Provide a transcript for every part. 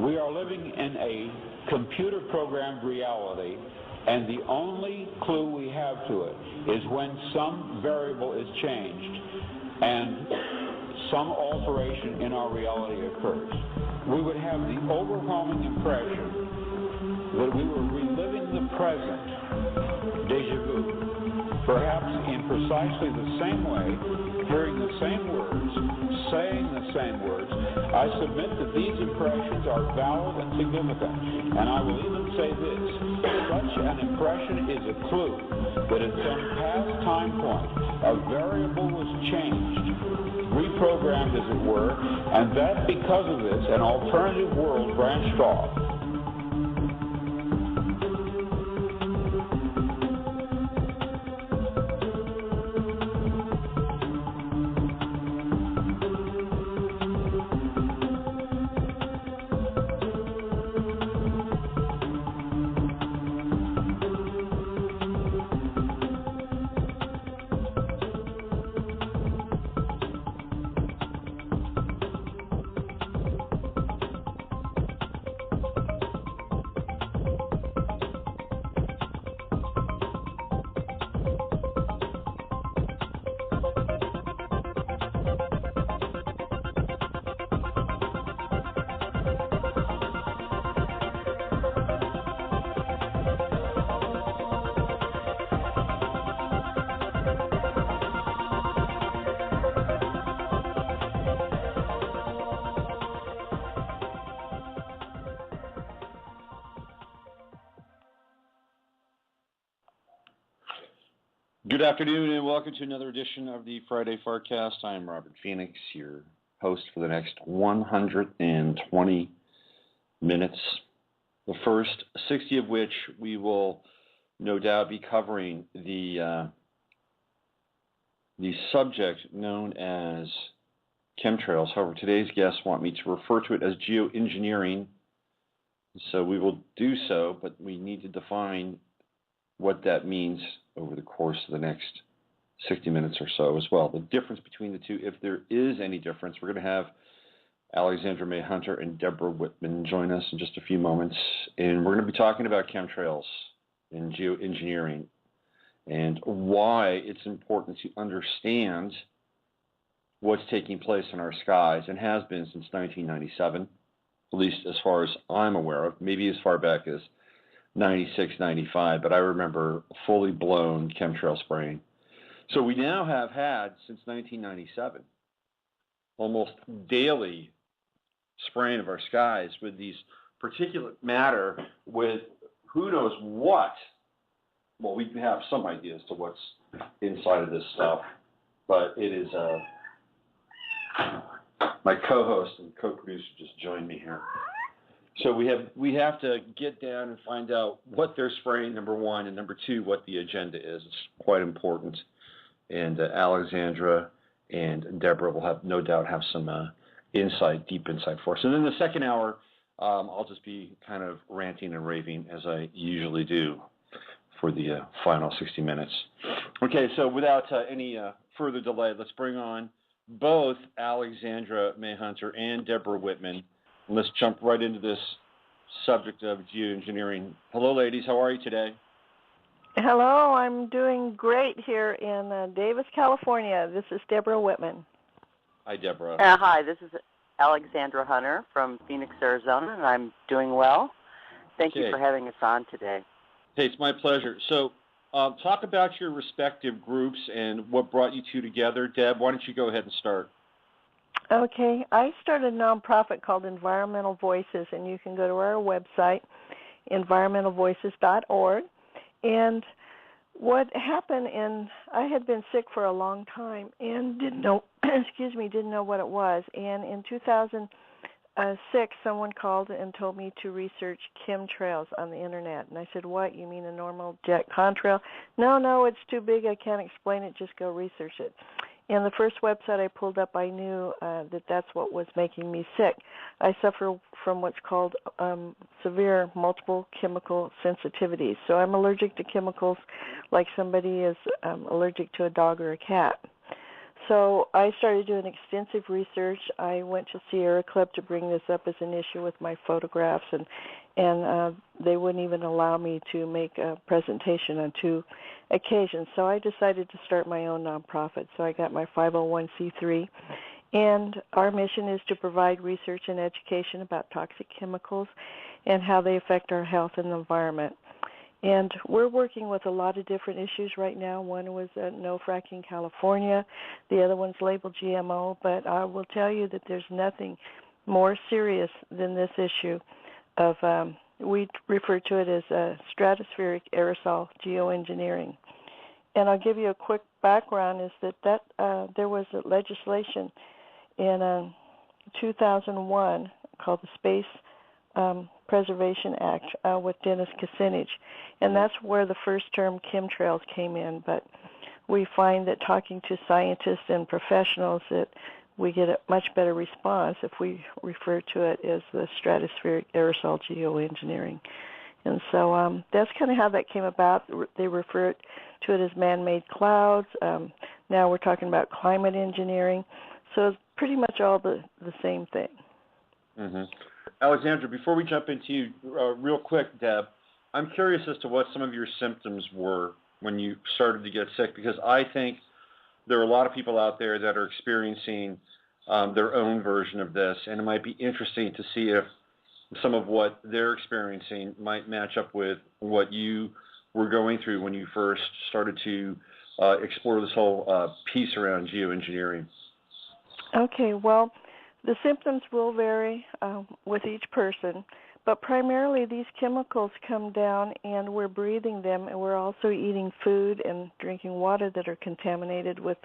We are living in a computer-programmed reality, and the only clue we have to it is when some variable is changed and some alteration in our reality occurs. We would have the overwhelming impression that we were reliving the present, déjà vu, perhaps in precisely the same way, hearing the same words, saying the same words. I submit that these impressions are valid and significant, and I will even say this: such an impression is a clue that at some past time point a variable was changed, reprogrammed as it were, and that because of this an alternative world branched off. Good afternoon and welcome to another edition of the Friday FARcast. I am Robert Phoenix, your host for the next 120 minutes, the first 60 of which we will no doubt be covering the subject known as chemtrails. However, today's guests want me to refer to it as geoengineering, so we will do so, but we need to define what that means over the course of the next 60 minutes or so as well. The difference between the two, if there is any difference, we're going to have Alexandra May Hunter and Deborah Whitman join us in just a few moments, and we're going to be talking about chemtrails and geoengineering and why it's important to understand what's taking place in our skies and has been since 1997, at least as far as I'm aware of, maybe as far back as 96, 95, but I remember fully blown chemtrail spraying. So we now have had, since 1997, almost daily spraying of our skies with these particulate matter with who knows what. Well, we have some idea as to what's inside of this stuff, but it is, my co-host and co-producer just joined me here. So we have to get down and find out what they're spraying, number one, and number two, what the agenda is. It's quite important. And Alexandra and Deborah will have no doubt have some deep insight for us. And then the second hour, I'll just be kind of ranting and raving as I usually do for the final 60 minutes. Okay, so without any further delay, let's bring on both Alexandra May Hunter and Deborah Whitman. Let's jump right into this subject of geoengineering. Hello, ladies. How are you today? Hello. I'm doing great here in Davis, California. This is Deborah Whitman. Hi, Deborah. Hi, this is Alexandra Hunter from Phoenix, Arizona, and I'm doing well. Thank you for having us on today. Hey, it's my pleasure. So talk about your respective groups and what brought you two together. Deb, why don't you go ahead and start? Okay, I started a nonprofit called Environmental Voices, and you can go to our website, environmentalvoices.org. And what happened, and I had been sick for a long time and didn't know what it was. And in 2006, someone called and told me to research chemtrails on the internet. And I said, "What? You mean a normal jet contrail?" No, it's too big. I can't explain it. Just go research it. And the first website I pulled up, I knew that's what was making me sick. I suffer from what's called severe multiple chemical sensitivities. So I'm allergic to chemicals like somebody is allergic to a dog or a cat. So I started doing extensive research. I went to Sierra Club to bring this up as an issue with my photographs, and they wouldn't even allow me to make a presentation on 2 occasions. So I decided to start my own nonprofit. So I got my 501c3, and our mission is to provide research and education about toxic chemicals and how they affect our health and the environment. And we're working with a lot of different issues right now. One was No Fracking California. The other one's labeled GMO. But I will tell you that there's nothing more serious than this issue of, we refer to it as stratospheric aerosol geoengineering. And I'll give you a quick background is that there was a legislation in 2001 called the Space Preservation Act with Dennis Kucinich, and that's where the first term chemtrails came in. But we find that talking to scientists and professionals that we get a much better response if we refer to it as the stratospheric aerosol geoengineering. And so that's kind of how that came about. They refer to it as man-made clouds. Now we're talking about climate engineering. So it's pretty much all the same thing. Mm-hmm. Alexandra, before we jump into you, real quick, Deb, I'm curious as to what some of your symptoms were when you started to get sick, because I think there are a lot of people out there that are experiencing their own version of this, and it might be interesting to see if some of what they're experiencing might match up with what you were going through when you first started to explore this whole piece around geoengineering. Okay, well, the symptoms will vary with each person, but primarily these chemicals come down and we're breathing them, and we're also eating food and drinking water that are contaminated with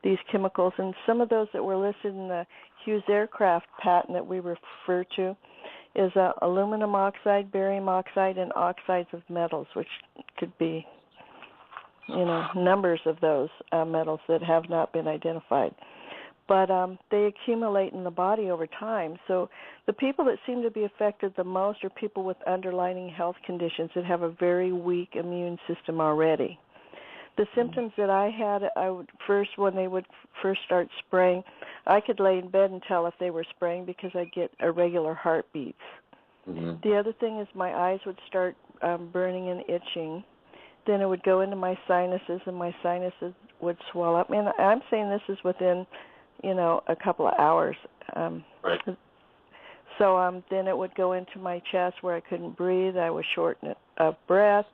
these chemicals. And some of those that were listed in the Hughes Aircraft patent that we refer to is aluminum oxide, barium oxide, and oxides of metals, which could be, numbers of those metals that have not been identified. But they accumulate in the body over time. So the people that seem to be affected the most are people with underlying health conditions that have a very weak immune system already. The symptoms that I had, when they would first start spraying, I could lay in bed and tell if they were spraying because I'd get irregular heartbeats. Mm-hmm. The other thing is my eyes would start burning and itching. Then it would go into my sinuses, and my sinuses would swell up. And I'm saying this is within a couple of hours. Right. So then it would go into my chest where I couldn't breathe. I was short of breath.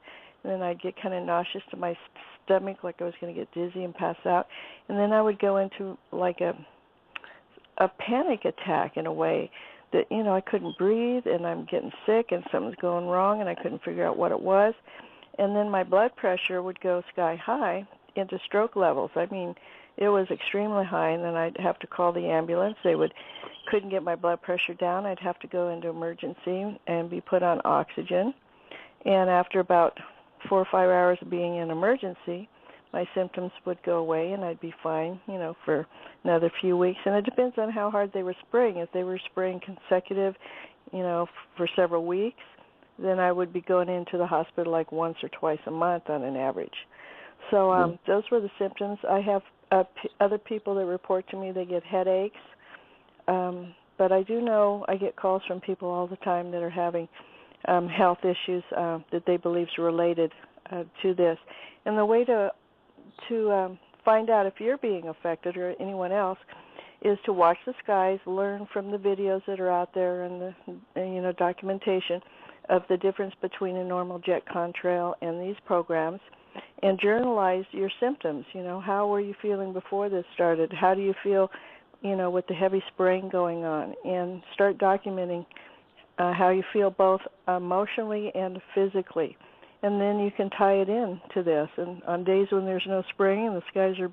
And then I'd get kind of nauseous to my stomach, like I was going to get dizzy and pass out. And then I would go into like a panic attack in a way that, I couldn't breathe and I'm getting sick and something's going wrong and I couldn't figure out what it was. And then my blood pressure would go sky high into stroke levels. I mean, it was extremely high, and then I'd have to call the ambulance. They couldn't get my blood pressure down. I'd have to go into emergency and be put on oxygen. And after about 4 or 5 hours of being in emergency, my symptoms would go away, and I'd be fine, for another few weeks. And it depends on how hard they were spraying. If they were spraying consecutive, for several weeks, then I would be going into the hospital like once or twice a month on an average. So those were the symptoms. I have other people that report to me they get headaches, but I do know I get calls from people all the time that are having health issues that they believe is related to this. And the way to find out if you're being affected or anyone else is to watch the skies, learn from the videos that are out there and the documentation of the difference between a normal jet contrail and these programs. And journalize your symptoms. How were you feeling before this started? How do you feel, with the heavy spraying going on? And start documenting how you feel both emotionally and physically. And then you can tie it in to this. And on days when there's no spraying and the skies are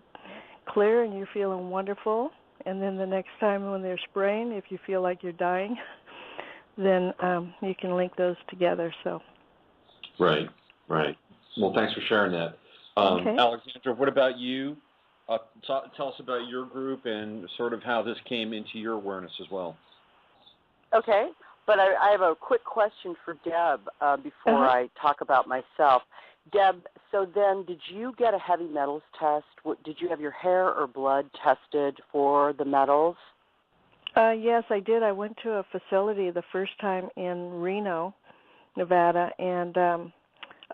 clear and you're feeling wonderful, and then the next time when they're spraying, if you feel like you're dying, then you can link those together. So. Right. Well, thanks for sharing that. Okay. Alexandra, what about you? Tell us about your group and sort of how this came into your awareness as well. Okay, but I have a quick question for Deb before I talk about myself. Deb, so then did you get a heavy metals test? Did you have your hair or blood tested for the metals? Yes, I did. I went to a facility the first time in Reno, Nevada, and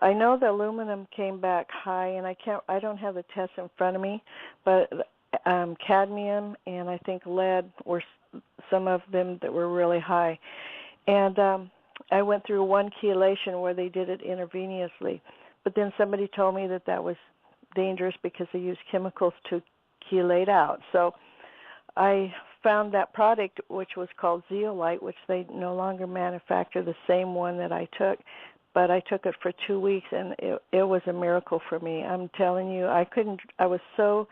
I know the aluminum came back high, and I don't have the test in front of me, but cadmium and I think lead were some of them that were really high. And I went through one chelation where they did it intravenously, but then somebody told me that was dangerous because they use chemicals to chelate out. So I found that product, which was called zeolite, which they no longer manufacture, the same one that I took, but I took it for 2 weeks, and it was a miracle for me. I'm telling you, I was so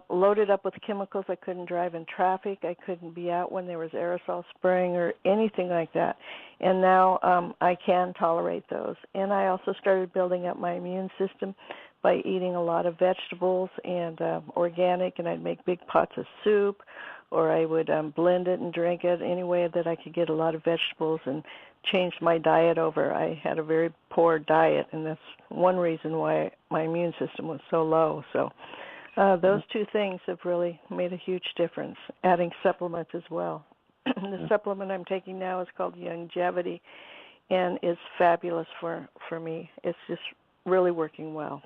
loaded up with chemicals, I couldn't drive in traffic, I couldn't be out when there was aerosol spraying or anything like that. And now I can tolerate those. And I also started building up my immune system by eating a lot of vegetables and organic, and I'd make big pots of soup, or I would blend it and drink it any way that I could get a lot of vegetables, and changed my diet over. I had a very poor diet, and that's one reason why my immune system was so low. So those two things have really made a huge difference, adding supplements as well. The supplement I'm taking now is called Longevity, and it's fabulous for me. It's just really working well.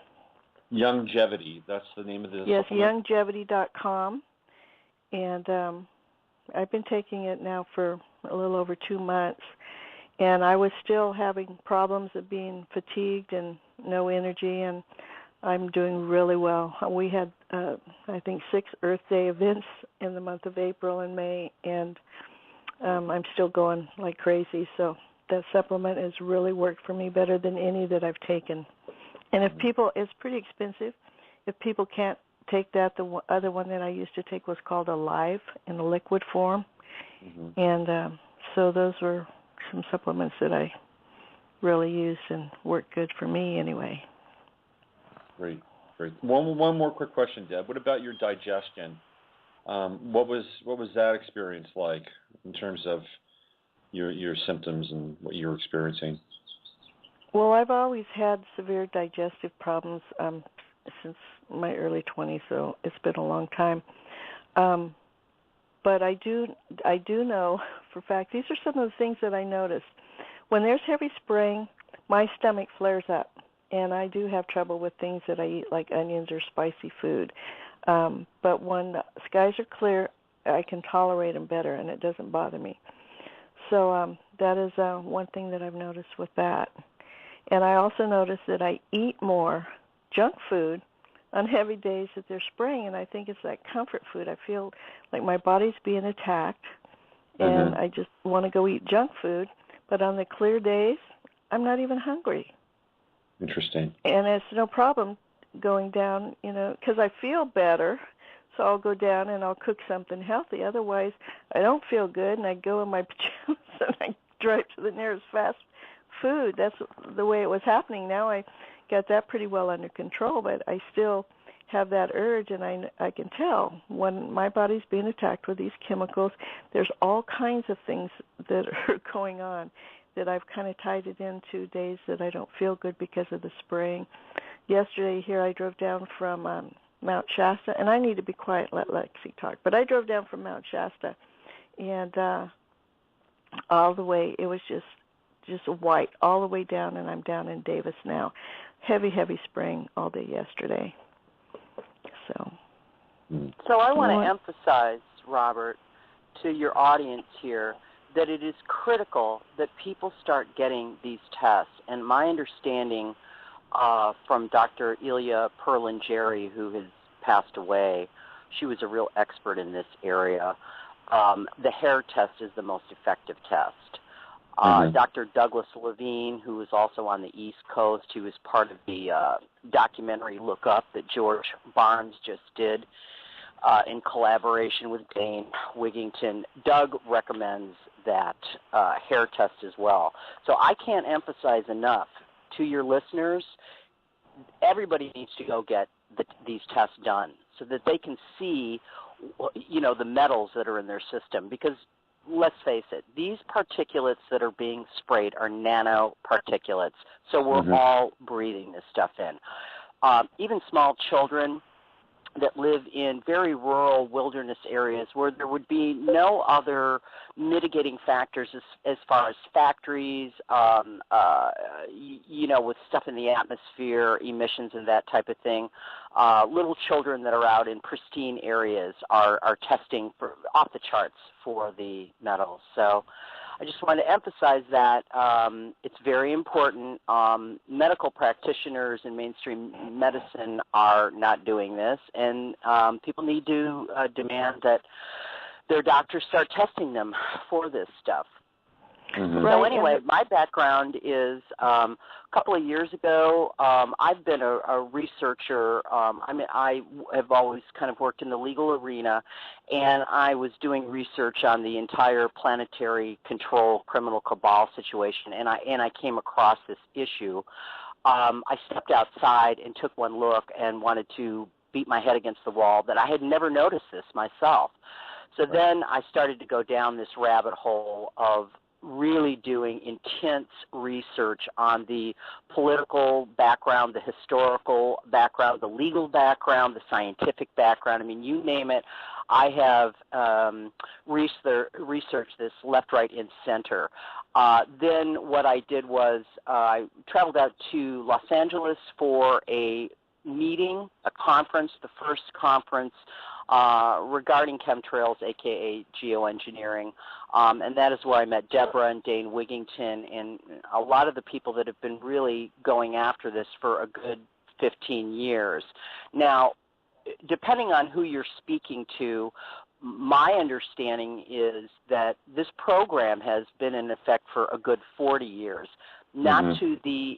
Longevity, that's the name of the Yes, supplement? Longevity.com. And I've been taking it now for a little over 2 months, and I was still having problems of being fatigued and no energy, and I'm doing really well. We had, I think, 6 Earth Day events in the month of April and May, and I'm still going like crazy. So that supplement has really worked for me better than any that I've taken. And if people, it's pretty expensive. If people can't take that, the other one that I used to take was called Alive in a liquid form. Mm-hmm. And so those were some supplements that I really used and worked good for me anyway. Great. One more quick question, Deb. What about your digestion? What was that experience like in terms of your symptoms and what you were experiencing? Well, I've always had severe digestive problems since my early 20s, so it's been a long time. But I do know for a fact, these are some of the things that I noticed. When there's heavy spraying, my stomach flares up, and I do have trouble with things that I eat like onions or spicy food. But when the skies are clear, I can tolerate them better, and it doesn't bother me. So that is one thing that I've noticed with that. And I also noticed that I eat more junk food on heavy days that they're spraying, and I think it's that comfort food. I feel like my body's being attacked, and I just want to go eat junk food. But on the clear days, I'm not even hungry. Interesting. And it's no problem going down, because I feel better, so I'll go down and I'll cook something healthy. Otherwise, I don't feel good, and I go in my pajamas and I drive to the nearest fast food. That's the way it was happening. Now I got that pretty well under control, but I still have that urge, and I can tell when my body's being attacked with these chemicals. There's all kinds of things that are going on that I've kind of tied it into days that I don't feel good because of the spraying. Yesterday here I drove down from Mount Shasta, and I need to be quiet, let Lexi talk, but I drove down from Mount Shasta, and all the way, it was just white all the way down, and I'm down in Davis now. Heavy spraying all day yesterday. So I want to emphasize, Robert, to your audience here, that it is critical that people start getting these tests. And my understanding from Dr. Ilya Perlingeri, who has passed away, she was a real expert in this area. The hair test is the most effective test. Dr. Douglas Levine, who is also on the East Coast, he was part of the documentary Look Up that George Barnes just did in collaboration with Dane Wigington. Doug recommends that hair test as well. So I can't emphasize enough to your listeners, everybody needs to go get these tests done so that they can see, the metals that are in their system, because let's face it, these particulates that are being sprayed are nanoparticulates, so we're all breathing this stuff in. Even small children that live in very rural wilderness areas where there would be no other mitigating factors as far as factories, with stuff in the atmosphere, emissions and that type of thing. Little children that are out in pristine areas are testing for off the charts for the metals. So I just want to emphasize that it's very important. Medical practitioners in mainstream medicine are not doing this, and people need to demand that their doctors start testing them for this stuff. So anyway, my background is a couple of years ago, I've been a researcher. I have always kind of worked in the legal arena, and I was doing research on the entire planetary control criminal cabal situation, and I came across this issue. I stepped outside and took one look and wanted to beat my head against the wall that I had never noticed this myself. So then I started to go down this rabbit hole of really doing intense research on the political background, the historical background, the legal background, the scientific background. I mean, you name it. I have researched this left, right, and center. Then what I did was I traveled out to Los Angeles for a meeting, a conference, the first conference regarding chemtrails, aka geoengineering, and that is where I met Deborah and Dane Wigington and a lot of the people that have been really going after this for a good 15 years. Now, depending on who you're speaking to, my understanding is that this program has been in effect for a good 40 years. Not to the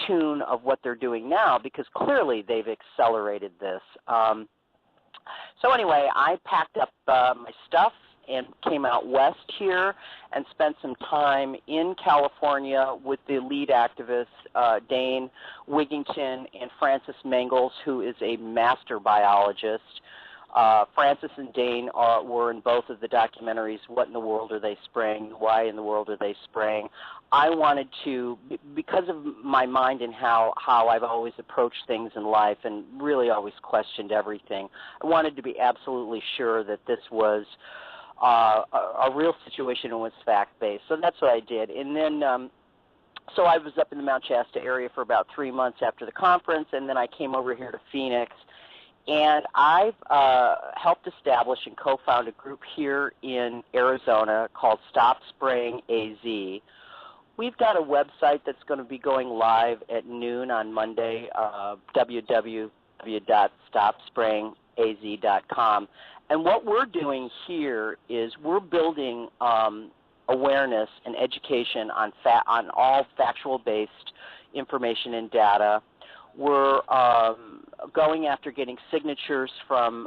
tune of what they're doing now, because clearly they've accelerated this. So anyway, I packed up my stuff and came out west here and spent some time in California with the lead activists, Dane Wigington and Francis Mangels, who is a master biologist. Francis and Dane were in both of the documentaries, What in the World Are They Spraying? Why in the World Are They Spraying? I wanted to, because of my mind and how I've always approached things in life and really always questioned everything, I wanted to be absolutely sure that this was a real situation and was fact-based. So that's what I did. And then so I was up in the Mount Shasta area for about 3 months after the conference, and then I came over here to Phoenix. And I've helped establish and co-found a group here in Arizona called Stop Spraying AZ. We've got a website that's going to be going live at noon on Monday, www.stopsprayingaz.com. And what we're doing here is we're building awareness and education on all factual-based information and data. We're going after getting signatures from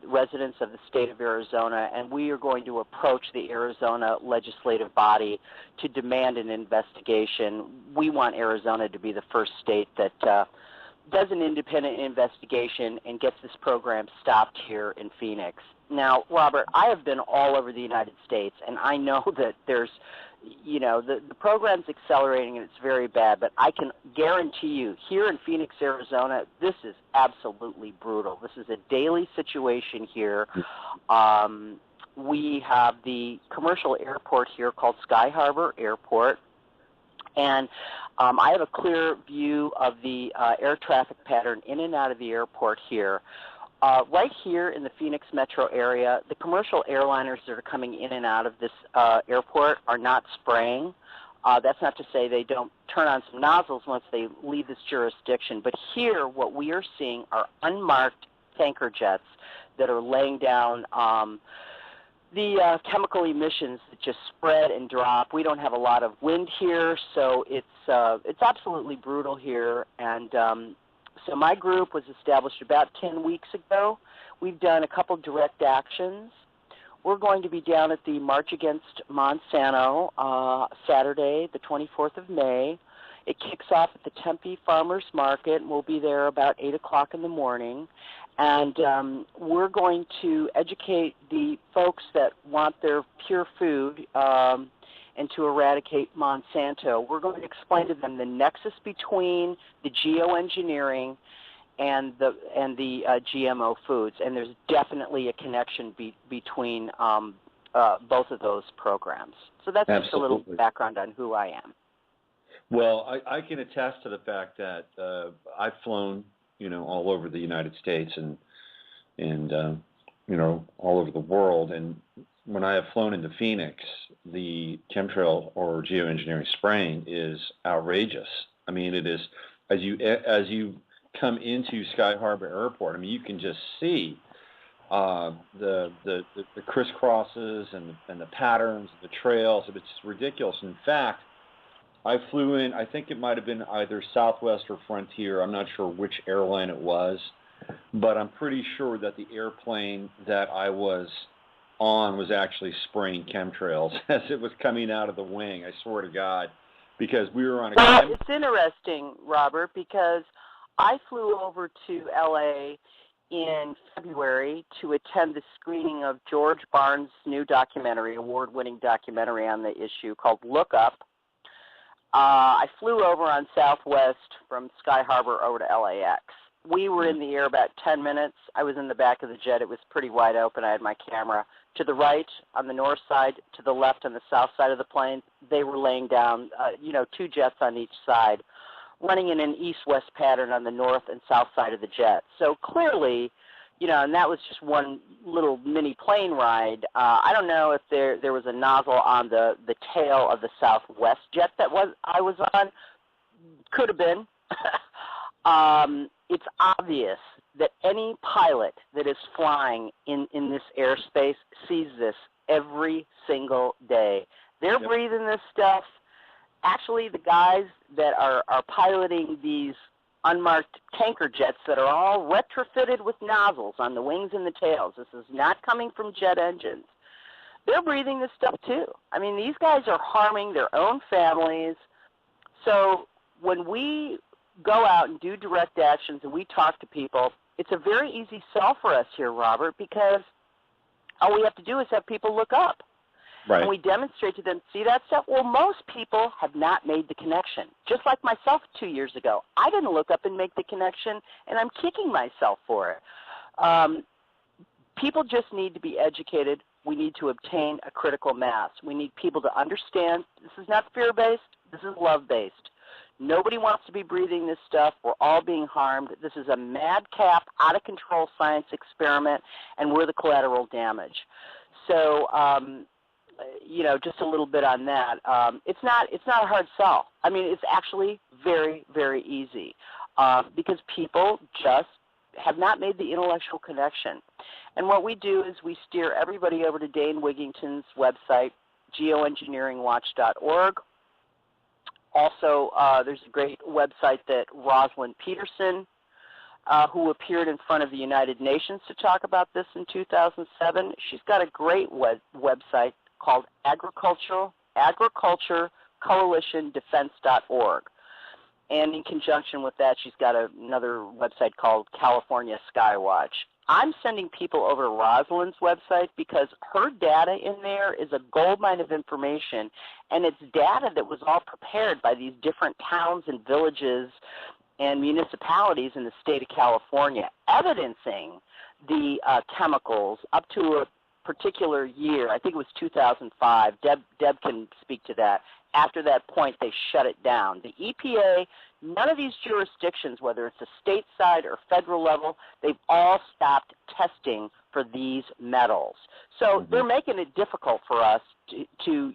residents of the state of Arizona, and we are going to approach the Arizona legislative body to demand an investigation. We want Arizona to be the first state that does an independent investigation and gets this program stopped here in Phoenix. Now, Robert, I have been all over the United States, and I know that there's, the program's accelerating and it's very bad, but I can guarantee you, here in Phoenix, Arizona, this is absolutely brutal. This is a daily situation here. We have the commercial airport here called Sky Harbor Airport, and I have a clear view of the air traffic pattern in and out of the airport here. Right here in the Phoenix metro area, the commercial airliners that are coming in and out of this airport are not spraying. That's not to say they don't turn on some nozzles once they leave this jurisdiction. But here, what we are seeing are unmarked tanker jets that are laying down the chemical emissions that just spread and drop. We don't have a lot of wind here, so it's absolutely brutal here. And so my group was established about 10 weeks ago. We've done a couple direct actions. We're going to be down at the March Against Monsanto Saturday, the 24th of May, It kicks off at the Tempe Farmers Market, and we'll be there about 8 o'clock in the morning. And we're going to educate the folks that want their pure food and to eradicate Monsanto. We're going to explain to them the nexus between the geoengineering and the GMO foods, and there's definitely a connection between both of those programs. So that's just a little background on who I am. Well, I can attest to the fact that I've flown, all over the United States and all over the world. And when I have flown into Phoenix, the chemtrail or geoengineering spraying is outrageous. I mean, it is, as you come into Sky Harbor Airport, I mean, you can just see the crisscrosses and the patterns, the trails. It's ridiculous. In fact, I flew in, I think it might have been either Southwest or Frontier. I'm not sure which airline it was, but I'm pretty sure that the airplane that I was on was actually spraying chemtrails as it was coming out of the wing. I swear to God, because we were on a... Well, it's interesting, Robert, because I flew over to L.A. in February to attend the screening of George Barnes' new documentary, award-winning documentary on the issue called Look Up. I flew over on Southwest from Sky Harbor over to LAX. We were in the air about 10 minutes. I was in the back of the jet. It was pretty wide open. I had my camera. To the right on the north side, to the left on the south side of the plane, they were laying down, 2 jets on each side, running in an east-west pattern on the north and south side of the jet. So clearly, and that was just one little mini plane ride. I don't know if there was a nozzle on the tail of the Southwest jet that I was on. Could have been. It's obvious that any pilot that is flying in this airspace sees this every single day. They're breathing this stuff. Actually, the guys that are piloting these unmarked tanker jets that are all retrofitted with nozzles on the wings and the tails. This is not coming from jet engines. They're breathing this stuff too. I mean, these guys are harming their own families. So when we go out and do direct actions and we talk to people, it's a very easy sell for us here, Robert, because all we have to do is have people look up. Right. And we demonstrate to them, see that stuff? Well, most people have not made the connection. Just like myself 2 years ago. I didn't look up and make the connection, and I'm kicking myself for it. People just need to be educated. We need to obtain a critical mass. We need people to understand this is not fear-based, this is love-based. Nobody wants to be breathing this stuff. We're all being harmed. This is a madcap, out-of-control science experiment, and we're the collateral damage. So, just a little bit on that. It's not a hard sell. I mean, it's actually very, very easy because people just have not made the intellectual connection. And what we do is we steer everybody over to Dane Wigington's website, geoengineeringwatch.org. Also, there's a great website that Rosalind Peterson, who appeared in front of the United Nations to talk about this in 2007. She's got a great website called agriculturecoalitiondefense.org. And in conjunction with that, she's got another website called California Skywatch. I'm sending people over to Rosalind's website because her data in there is a goldmine of information, and it's data that was all prepared by these different towns and villages and municipalities in the state of California, evidencing the chemicals up to a particular year. I think it was 2005. Deb can speak to that. After that point, they shut it down. The EPA, none of these jurisdictions, whether it's a state side or federal level, they've all stopped testing for these metals. So they're making it difficult for us to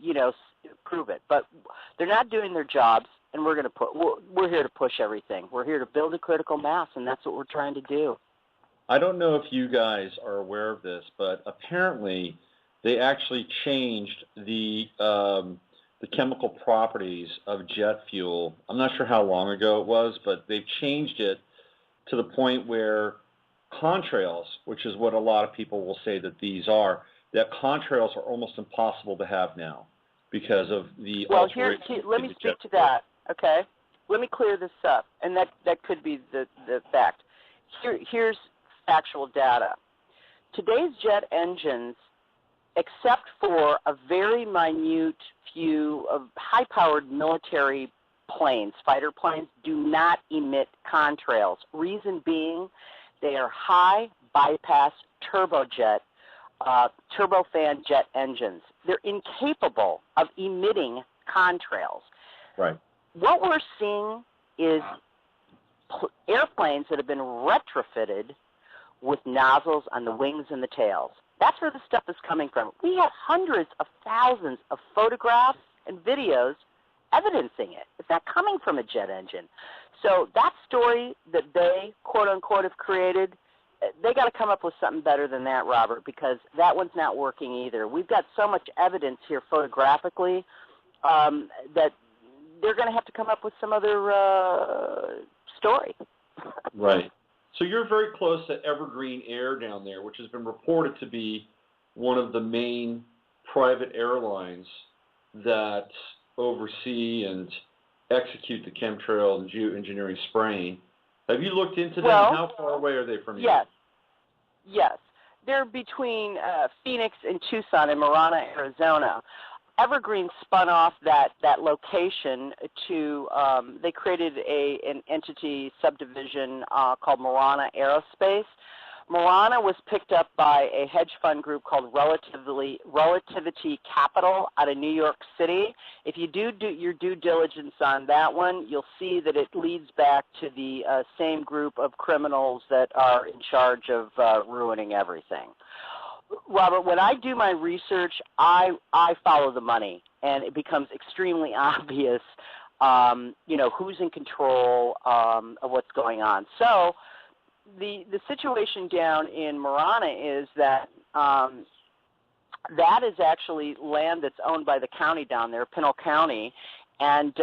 prove it. But they're not doing their jobs, and we're here to push everything. We're here to build a critical mass, and that's what we're trying to do. I don't know if you guys are aware of this, but apparently they actually changed the chemical properties of jet fuel. I'm not sure how long ago it was, but they've changed it to the point where contrails, which is what a lot of people will say that these are, that contrails are almost impossible to have now because of the let me speak to that, okay? let me clear this up, and that could be the fact. Here's factual data. Today's jet engines, except for a very minute few of high-powered military planes, fighter planes, do not emit contrails. Reason being, they are high bypass turbofan jet engines. They're incapable of emitting contrails. Right. What we're seeing is airplanes that have been retrofitted with nozzles on the wings and the tails. That's where the stuff is coming from. We have hundreds of thousands of photographs and videos evidencing it. It's not coming from a jet engine. So that story that they, quote unquote, have created, they got to come up with something better than that, Robert, because that one's not working either. We've got so much evidence here photographically that they're going to have to come up with some other story. Right. So you're very close to Evergreen Air down there, which has been reported to be one of the main private airlines that oversee and execute the chemtrail and geoengineering spraying. Have you looked into them? How far away are they from you? Yes. They're between Phoenix and Tucson in Marana, Arizona. Evergreen spun off that location to, they created an entity subdivision called Marana Aerospace. Marana was picked up by a hedge fund group called Relativity Capital out of New York City. If you do your due diligence on that one, you'll see that it leads back to the same group of criminals that are in charge of ruining everything. Robert, when I do my research, I follow the money, and it becomes extremely obvious, who's in control of what's going on. So the situation down in Marana is that that is actually land that's owned by the county down there, Pinal County, and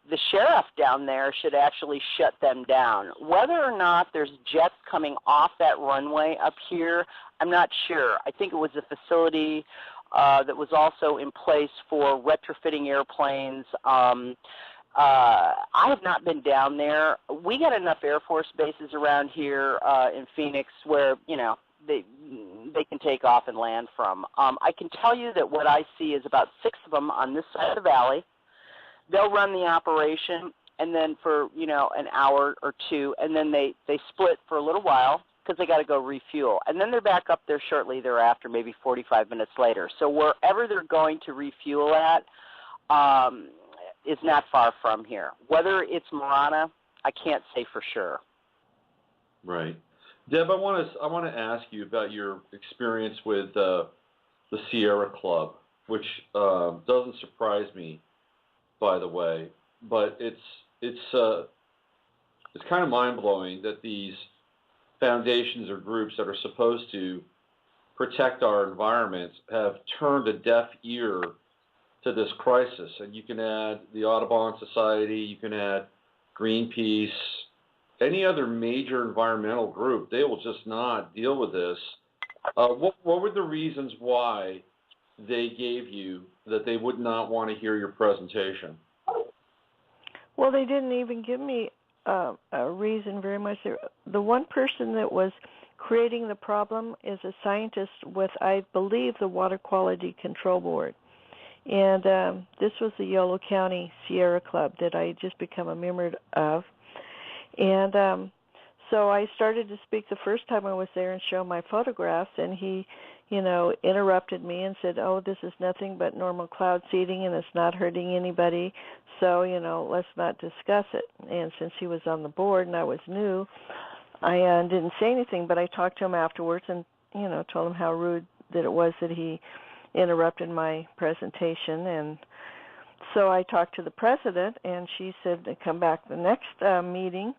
the sheriff down there should actually shut them down. Whether or not there's jets coming off that runway up here, I'm not sure. I think it was a facility that was also in place for retrofitting airplanes. I have not been down there. We got enough Air Force bases around here in Phoenix where, they can take off and land from. I can tell you that what I see is about 6 of them on this side of the valley. They'll run the operation, and then for, an hour or two, and then they split for a little while because they got to go refuel. And then they're back up there shortly thereafter, maybe 45 minutes later. So wherever they're going to refuel at is not far from here. Whether it's Marana, I can't say for sure. Right. Deb, I want to ask you about your experience with the Sierra Club, which doesn't surprise me, by the way, but it's kind of mind-blowing that these foundations or groups that are supposed to protect our environment have turned a deaf ear to this crisis. And you can add the Audubon Society, you can add Greenpeace, any other major environmental group. They will just not deal with this. What were the reasons why they gave you that they would not want to hear your presentation? Well, they didn't even give me a reason very much. The one person that was creating the problem is a scientist with, I believe, the Water Quality Control Board. And this was the Yolo County Sierra Club that I had just become a member of. And so I started to speak the first time I was there and show my photographs, and he, interrupted me and said, oh, this is nothing but normal cloud seeding and it's not hurting anybody, so, let's not discuss it. And since he was on the board and I was new, I didn't say anything, but I talked to him afterwards and, told him how rude that it was that he interrupted my presentation. And so I talked to the president, and she said to come back the next meeting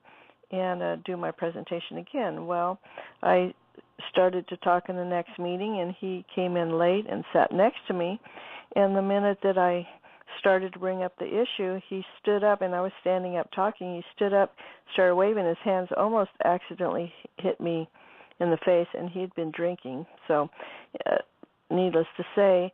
and do my presentation again. Well, I started to talk in the next meeting, and he came in late and sat next to me. And the minute that I started to bring up the issue, he stood up, and I was standing up talking. He stood up, started waving his hands, almost accidentally hit me in the face, and he'd been drinking. So needless to say,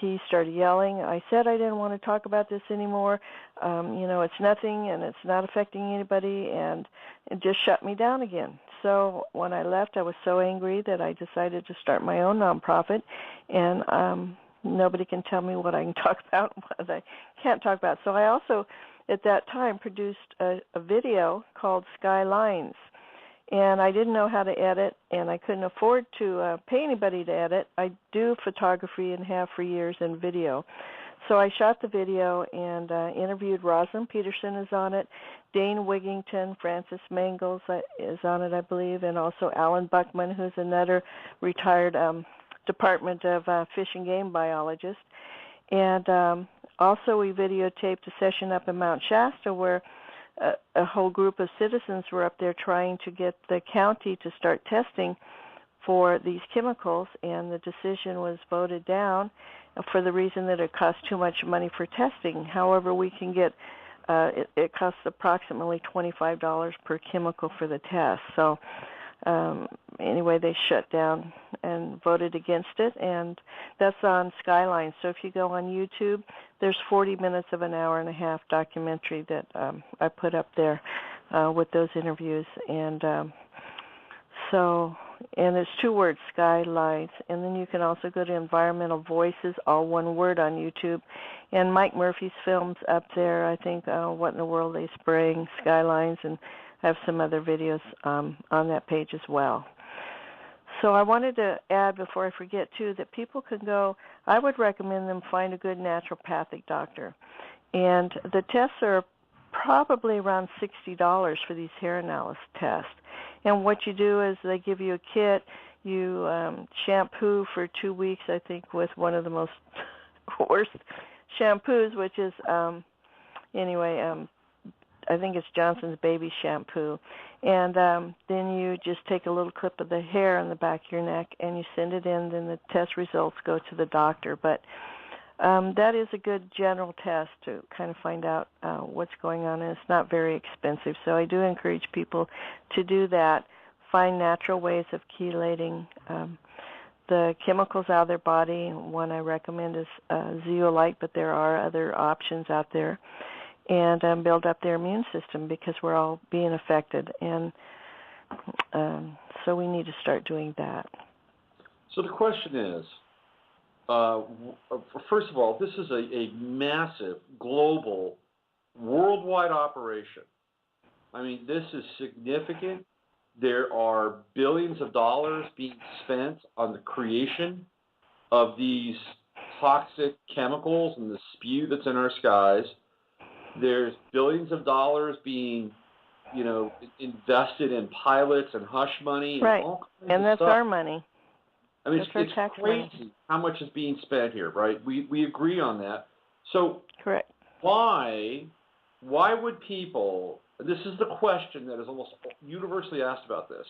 he started yelling. I said I didn't want to talk about this anymore. It's nothing and it's not affecting anybody, and it just shut me down again. So when I left, I was so angry that I decided to start my own nonprofit, and nobody can tell me what I can talk about and what I can't talk about. So I also, at that time, produced a video called Skylines. And I didn't know how to edit, and I couldn't afford to pay anybody to edit. I do photography and have for years in video. So I shot the video and interviewed Rosalind Peterson is on it, Dane Wigington, Francis Mangels is on it, I believe, and also Alan Buckman, who's another retired Department of Fish and Game biologist. And also we videotaped a session up in Mount Shasta where a whole group of citizens were up there trying to get the county to start testing for these chemicals, and the decision was voted down for the reason that it costs too much money for testing. However, we can get, it costs approximately $25 per chemical for the test. So anyway, they shut down and voted against it, and that's on Skylines. So if you go on YouTube, there's 40 minutes of an hour and a half documentary that I put up there with those interviews. And and it's 2 words, Skylines. And then you can also go to Environmental Voices, all one word, on YouTube. And Mike Murphy's film's up there, I think, What in the World They Spraying, Skylines, and I have some other videos on that page as well. So I wanted to add, before I forget, too, that people can go, I would recommend them find a good naturopathic doctor. And the tests are probably around $60 for these hair analysis tests. And what you do is they give you a kit, you shampoo for 2 weeks, I think, with one of the most worst shampoos, which is, I think it's Johnson's Baby Shampoo. And then you just take a little clip of the hair on the back of your neck and you send it in, then the test results go to the doctor. But that is a good general test to kind of find out what's going on, and it's not very expensive. So I do encourage people to do that, find natural ways of chelating the chemicals out of their body. One I recommend is zeolite, but there are other options out there. And build up their immune system, because we're all being affected. And so we need to start doing that. So the question is, first of all, this is a massive, global, worldwide operation. I mean, this is significant. There are billions of dollars being spent on the creation of these toxic chemicals and the spew that's in our skies. There's billions of dollars being, invested in pilots and hush money and all kinds and of that's stuff. our money. I mean, that's it's crazy how much is being spent here, right? We agree on that. So correct. Why would people? This is the question that is almost universally asked about this.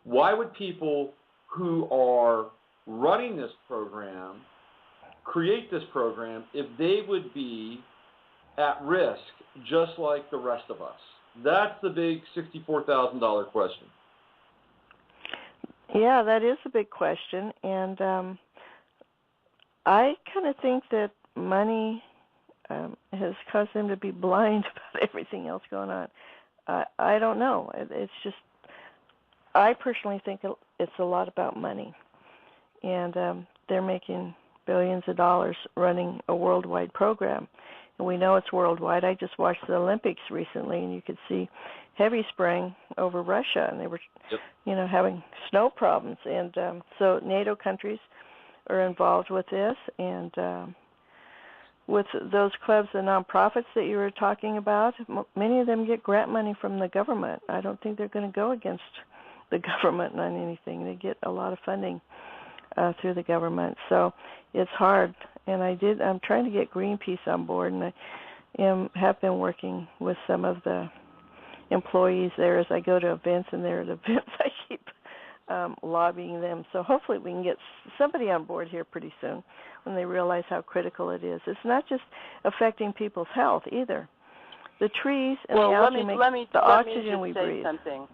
Why would people who are running this program create this program if they would be at risk just like the rest of us? That's the big $64,000 question. Yeah, that is a big question, and I kind of think that money has caused them to be blind about everything else going on. I don't know. It's just, I personally think it's a lot about money, and they're making billions of dollars running a worldwide program. And we know it's worldwide. I just watched the Olympics recently, and you could see heavy spraying over Russia, and they were, having snow problems. And so NATO countries are involved with this, and with those clubs, the nonprofits that you were talking about, many of them get grant money from the government. I don't think they're going to go against the government on anything. They get a lot of funding through the government. So it's hard. And I'm trying to get Greenpeace on board, and I have been working with some of the employees there as I go to events, and there at events I keep lobbying them. So hopefully we can get somebody on board here pretty soon when they realize how critical it is. It's not just affecting people's health either. The trees and the algae make the oxygen we breathe. Something.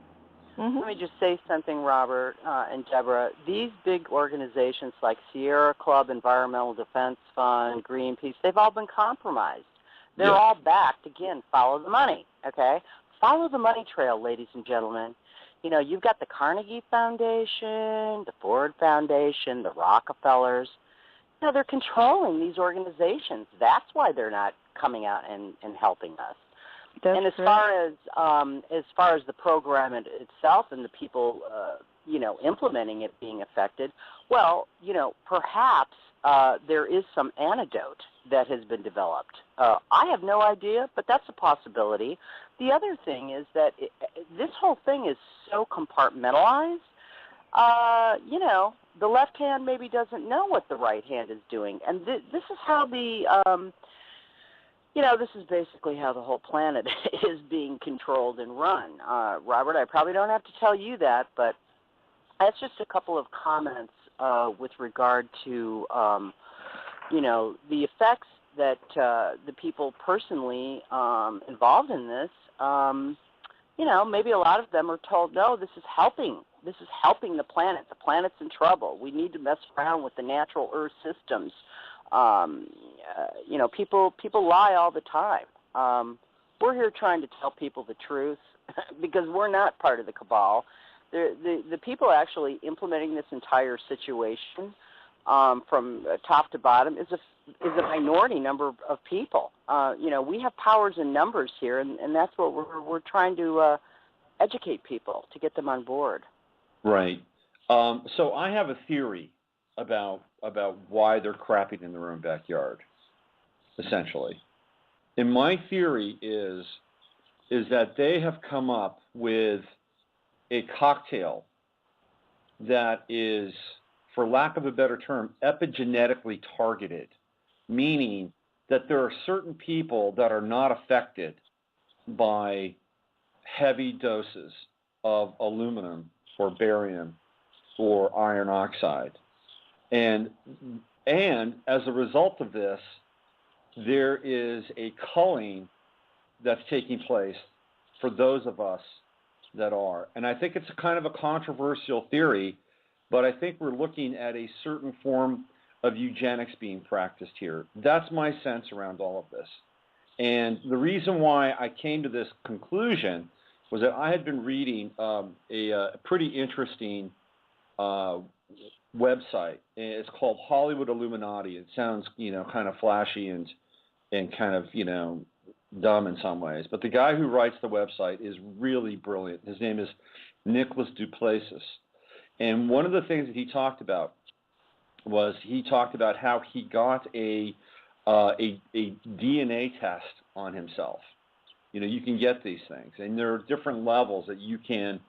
Let me just say something, Robert and Deborah. These big organizations like Sierra Club, Environmental Defense Fund, Greenpeace, they've all been compromised. They're all backed. Again, follow the money, okay? Follow the money trail, ladies and gentlemen. You know, you've got the Carnegie Foundation, the Ford Foundation, the Rockefellers. You know, they're controlling these organizations. That's why they're not coming out and helping us. And as far as the program itself and the people, you know, implementing it being affected, well, you know, perhaps there is some antidote that has been developed. I have no idea, but that's a possibility. The other thing is that this whole thing is so compartmentalized. You know, the left hand maybe doesn't know what the right hand is doing, and this is how the you know, this is basically how the whole planet is being controlled and run. Robert, I probably don't have to tell you that, but that's just a couple of comments with regard to, you know, the effects that the people personally involved in this, you know, maybe a lot of them are told, no, this is helping. This is helping the planet. The planet's in trouble. We need to mess around with the natural Earth systems. You know, people lie all the time. We're here trying to tell people the truth because we're not part of the cabal. The people actually implementing this entire situation from top to bottom is a minority number of people. You know, we have powers in numbers here, and that's what we're trying to educate people to get them on board. Right. So I have a theory about why they're crapping in their own backyard, essentially. And my theory is that they have come up with a cocktail that is, for lack of a better term, epigenetically targeted, meaning that there are certain people that are not affected by heavy doses of aluminum or barium or iron oxide. And as a result of this, there is a culling that's taking place for those of us that are. And I think it's a kind of a controversial theory, but I think we're looking at a certain form of eugenics being practiced here. That's my sense around all of this. And the reason why I came to this conclusion was that I had been reading a pretty interesting website. It's called Hollywood Illuminati. It sounds, you know, kind of flashy and kind of, you know, dumb in some ways. But the guy who writes the website is really brilliant. His name is Nicholas Duplessis. And one of the things that he talked about was he talked about how he got a DNA test on himself. You know, you can get these things, and there are different levels that you can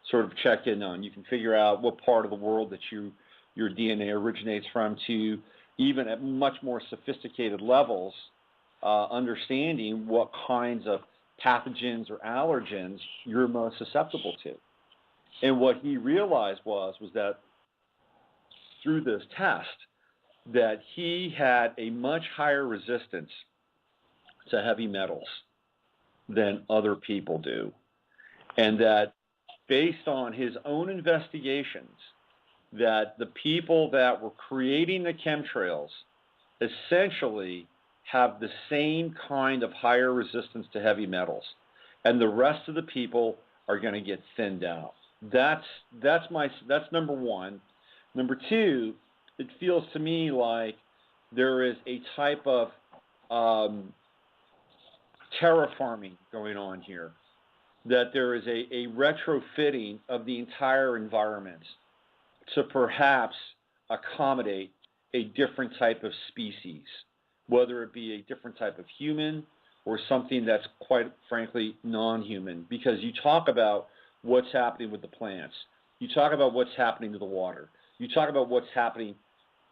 sort of check in on. You can figure out what part of the world that your DNA originates from, to even at much more sophisticated levels, understanding what kinds of pathogens or allergens you're most susceptible to. And what he realized was that through this test, that he had a much higher resistance to heavy metals than other people do. And that based on his own investigations, that the people that were creating the chemtrails essentially have the same kind of higher resistance to heavy metals. And the rest of the people are going to get thinned out. That's number one. Number two, it feels to me like there is a type of terraforming going on here, that there is a retrofitting of the entire environment to perhaps accommodate a different type of species, whether it be a different type of human or something that's quite frankly non-human. Because you talk about what's happening with the plants, you talk about what's happening to the water, you talk about what's happening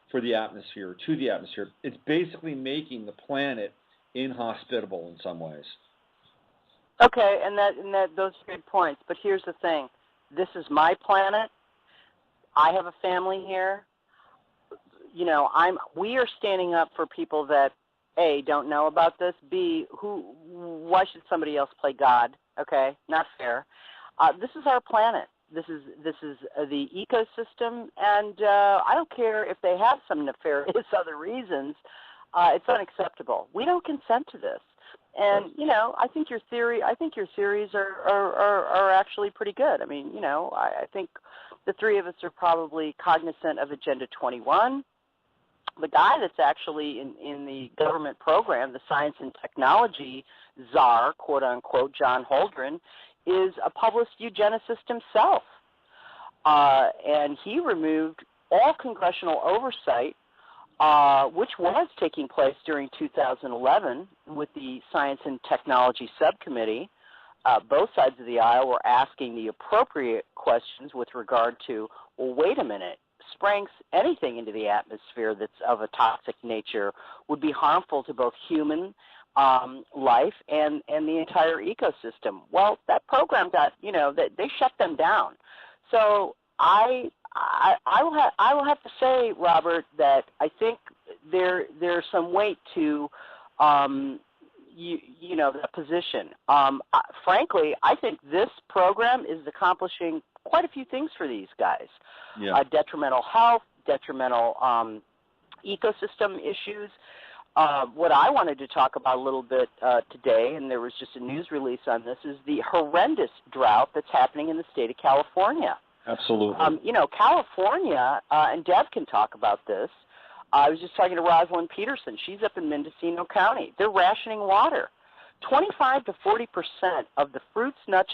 for the atmosphere, to the atmosphere. It's basically making the planet inhospitable in some ways. Okay, and those are good points. But here's the thing: this is my planet. I have a family here. You know, we are standing up for people that A, don't know about this. B, why should somebody else play God? Okay, not fair. This is our planet. This is the ecosystem, and I don't care if they have some nefarious other reasons. It's unacceptable. We don't consent to this. And I think your theories are actually pretty good. I mean, I think the three of us are probably cognizant of Agenda 21. The guy that's actually in the government program, the Science and Technology czar, quote unquote, John Holdren, is a published eugenicist himself. And he removed all congressional oversight, which was taking place during 2011 with the Science and Technology Subcommittee. Both sides of the aisle were asking the appropriate questions with regard to, well, wait a minute, spraying anything into the atmosphere that's of a toxic nature would be harmful to both human life and the entire ecosystem. Well, that program got, they shut them down. So I will have to say, Robert, that I think there's some weight to that position. Frankly, I think this program is accomplishing quite a few things for these guys. Yeah. Detrimental health, detrimental ecosystem issues. What I wanted to talk about a little bit today, and there was just a news release on this, is the horrendous drought that's happening in the state of California. Absolutely. California, and Deb can talk about this. I was just talking to Rosalind Peterson. She's up in Mendocino County. They're rationing water. 25 to 40% of the fruits, nuts,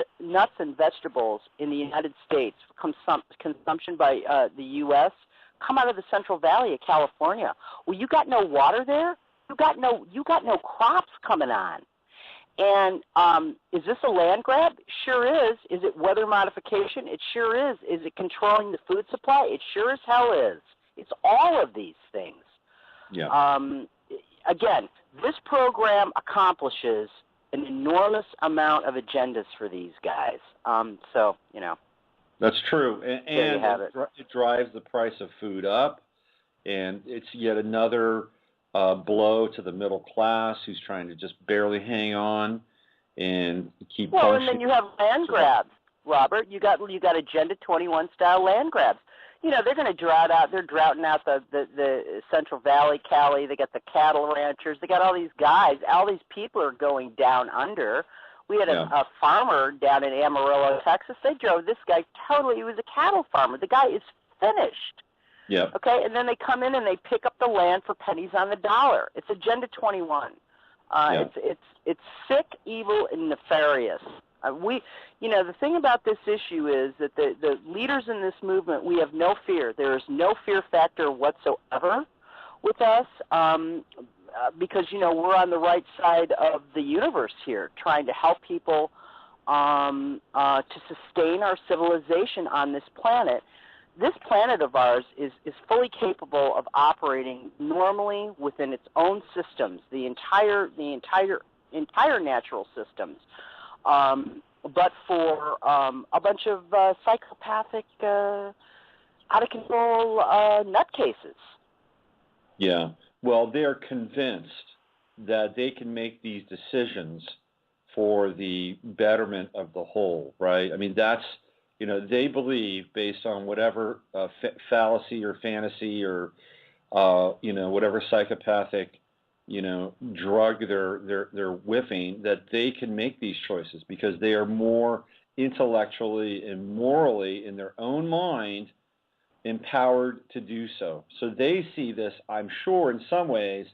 and vegetables in the United States, consumption by the U.S., come out of the Central Valley of California. Well, you got no water there. You got no crops coming on. And is this a land grab? Sure is. Is it weather modification? It sure is. Is it controlling the food supply? It sure as hell is. It's all of these things. Yeah. Again, this program accomplishes an enormous amount of agendas for these guys. That's true. And there you have it. It drives the price of food up, and it's yet another blow to the middle class who's trying to just barely hang on and keep functioning. Well, and then you have land grabs, Robert. You got Agenda 21 style land grabs. They're going to drought out. They're droughting out the Central Valley, Cali. They got the cattle ranchers. They got all these guys. All these people are going down under. We had a farmer down in Amarillo, Texas. They drove this guy totally. He was a cattle farmer. The guy is finished. Yeah. Okay, and then they come in and they pick up the land for pennies on the dollar. It's Agenda 21. It's sick, evil, and nefarious. The thing about this issue is that the leaders in this movement, we have no fear. There is no fear factor whatsoever with us because, we're on the right side of the universe here, trying to help people to sustain our civilization on this planet. This planet of ours is fully capable of operating normally within its own systems, the entire natural systems. But for a bunch of psychopathic, out of control nutcases. Yeah. Well, they're convinced that they can make these decisions for the betterment of the whole, right? I mean, that's, they believe, based on whatever fallacy or fantasy or, whatever psychopathic, drug they're whiffing, that they can make these choices because they are more intellectually and morally in their own mind empowered to do so. So they see this, I'm sure, in some ways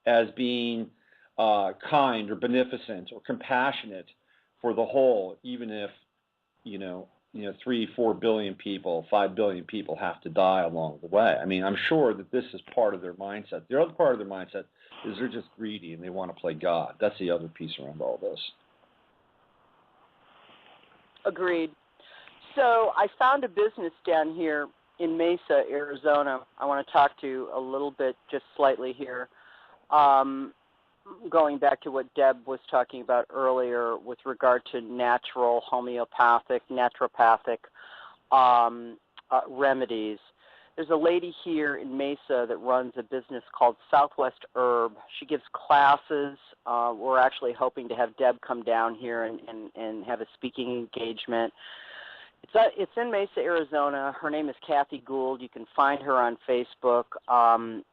as being kind or beneficent or compassionate for the whole, even if, 3-4 billion people, 5 billion people have to die along the way. I mean, I'm sure that this is part of their mindset. The other part of their mindset is they're just greedy and they want to play God. That's the other piece around all this. Agreed. So I found a business down here in Mesa, Arizona. I want to talk to a little bit, just slightly here. Going back to what Deb was talking about earlier with regard to natural, homeopathic, naturopathic remedies. There's a lady here in Mesa that runs a business called Southwest Herb. She gives classes. We're actually hoping to have Deb come down here and have a speaking engagement. It's in Mesa, Arizona. Her name is Kathy Gould. You can find her on Facebook.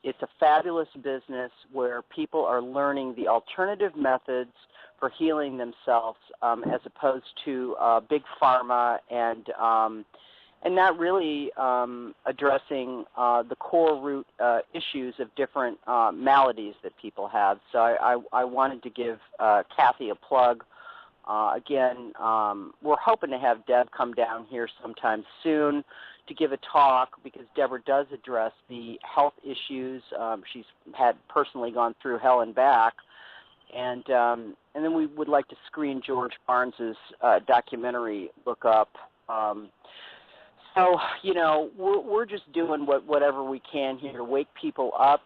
It's a fabulous business where people are learning the alternative methods for healing themselves, as opposed to big pharma and not really addressing the core root issues of different maladies that people have. So I wanted to give Kathy a plug. Again, we're hoping to have Deb come down here sometime soon to give a talk, because Deborah does address the health issues. She's had personally gone through hell and back. And then we would like to screen George Barnes's documentary, Look Up. So, we're just doing whatever we can here to wake people up,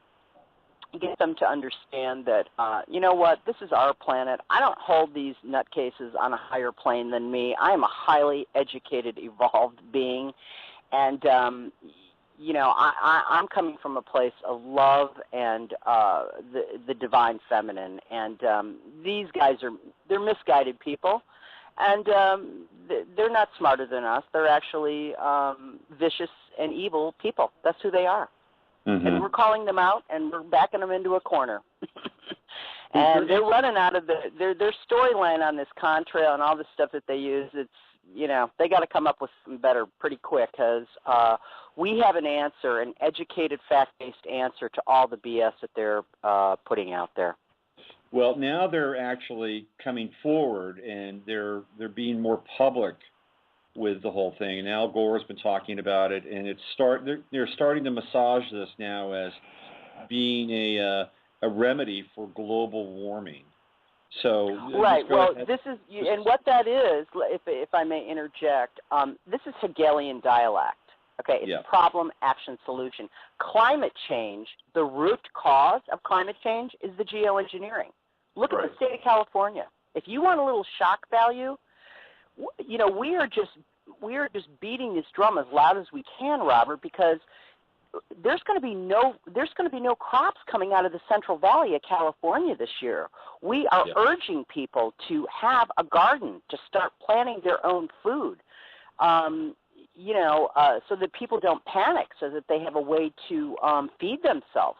get them to understand that, you know what, this is our planet. I don't hold these nutcases on a higher plane than me. I am a highly educated, evolved being. And, I'm coming from a place of love and the divine feminine. And these guys they're misguided people. And they're not smarter than us. They're actually vicious and evil people. That's who they are. Mm-hmm. And we're calling them out, and we're backing them into a corner. And they're running out of their storyline on this Chemtrail and all the stuff that they use. It's, they got to come up with something better pretty quick, because we have an answer, an educated, fact-based answer to all the BS that they're putting out there. Well, now they're actually coming forward, and they're being more public with the whole thing. And Al Gore's been talking about it, and they're starting to massage this now as being a remedy for global warming. So right. Well, this is, and what that is, if I may interject, this is Hegelian dialect. Okay, it's problem, action, solution. Climate change, the root cause of climate change is the geoengineering. Look at the state of California. If you want a little shock value, we are just beating this drum as loud as we can, Robert, because there's going to be no crops coming out of the Central Valley of California this year. We are urging people to have a garden, to start planting their own food. So that people don't panic, so that they have a way to feed themselves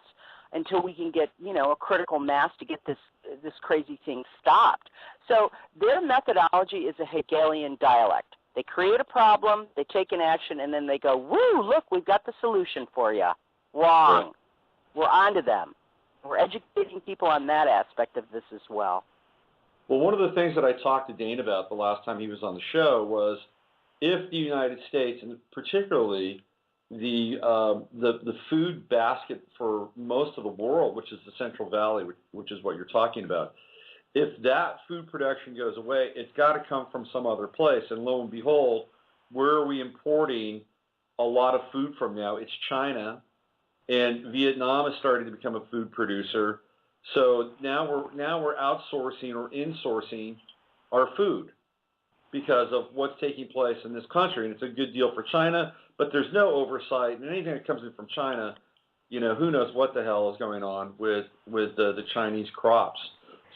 until we can get, a critical mass to get this crazy thing stopped. So their methodology is a Hegelian dialect. They create a problem, they take an action, and then they go, woo, look, we've got the solution for you. Wrong. Right. We're on to them. We're educating people on that aspect of this as well. Well, one of the things that I talked to Dane about the last time he was on the show was, if the United States, and particularly the food basket for most of the world, which is the Central Valley, which is what you're talking about, if that food production goes away, it's got to come from some other place. And lo and behold, where are we importing a lot of food from now? It's China, and Vietnam is starting to become a food producer. So now we're outsourcing or insourcing our food because of what's taking place in this country. And it's a good deal for China, but there's no oversight. And anything that comes in from China, who knows what the hell is going on with the Chinese crops.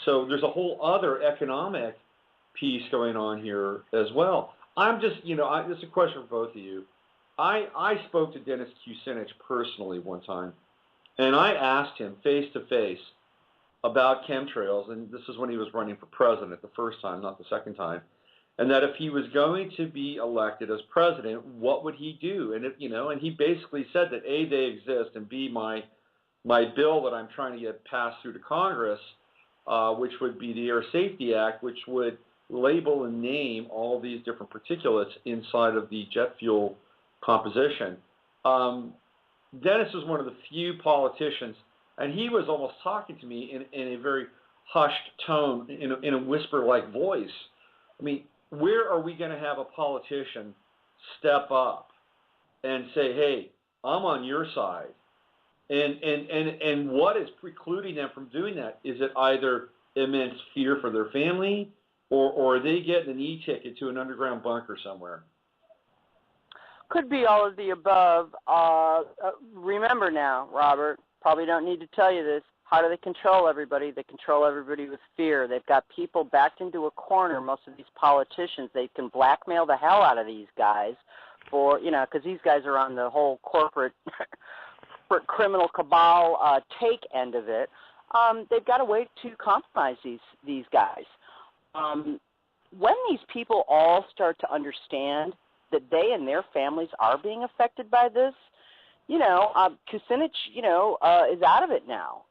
So there's a whole other economic piece going on here as well. I'm just, this is a question for both of you. I spoke to Dennis Kucinich personally one time, and I asked him face-to-face about chemtrails, and this is when he was running for president the first time, not the second time, and that if he was going to be elected as president, what would he do? And and he basically said that A, they exist, and B, my bill that I'm trying to get passed through to Congress, which would be the Air Safety Act, which would label and name all these different particulates inside of the jet fuel composition. Dennis was one of the few politicians, and he was almost talking to me in a very hushed tone, in a whisper-like voice. I mean, where are we going to have a politician step up and say, hey, I'm on your side? And what is precluding them from doing that? Is it either immense fear for their family, or are they getting an e-ticket to an underground bunker somewhere? Could be all of the above. Remember now, Robert, probably don't need to tell you this, How do they control everybody? They control everybody with fear. They've got people backed into a corner, most of these politicians. They can blackmail the hell out of these guys for, because these guys are on the whole corporate criminal cabal take end of it. They've got a way to compromise these guys. When these people all start to understand that they and their families are being affected by this, Kucinich, is out of it now.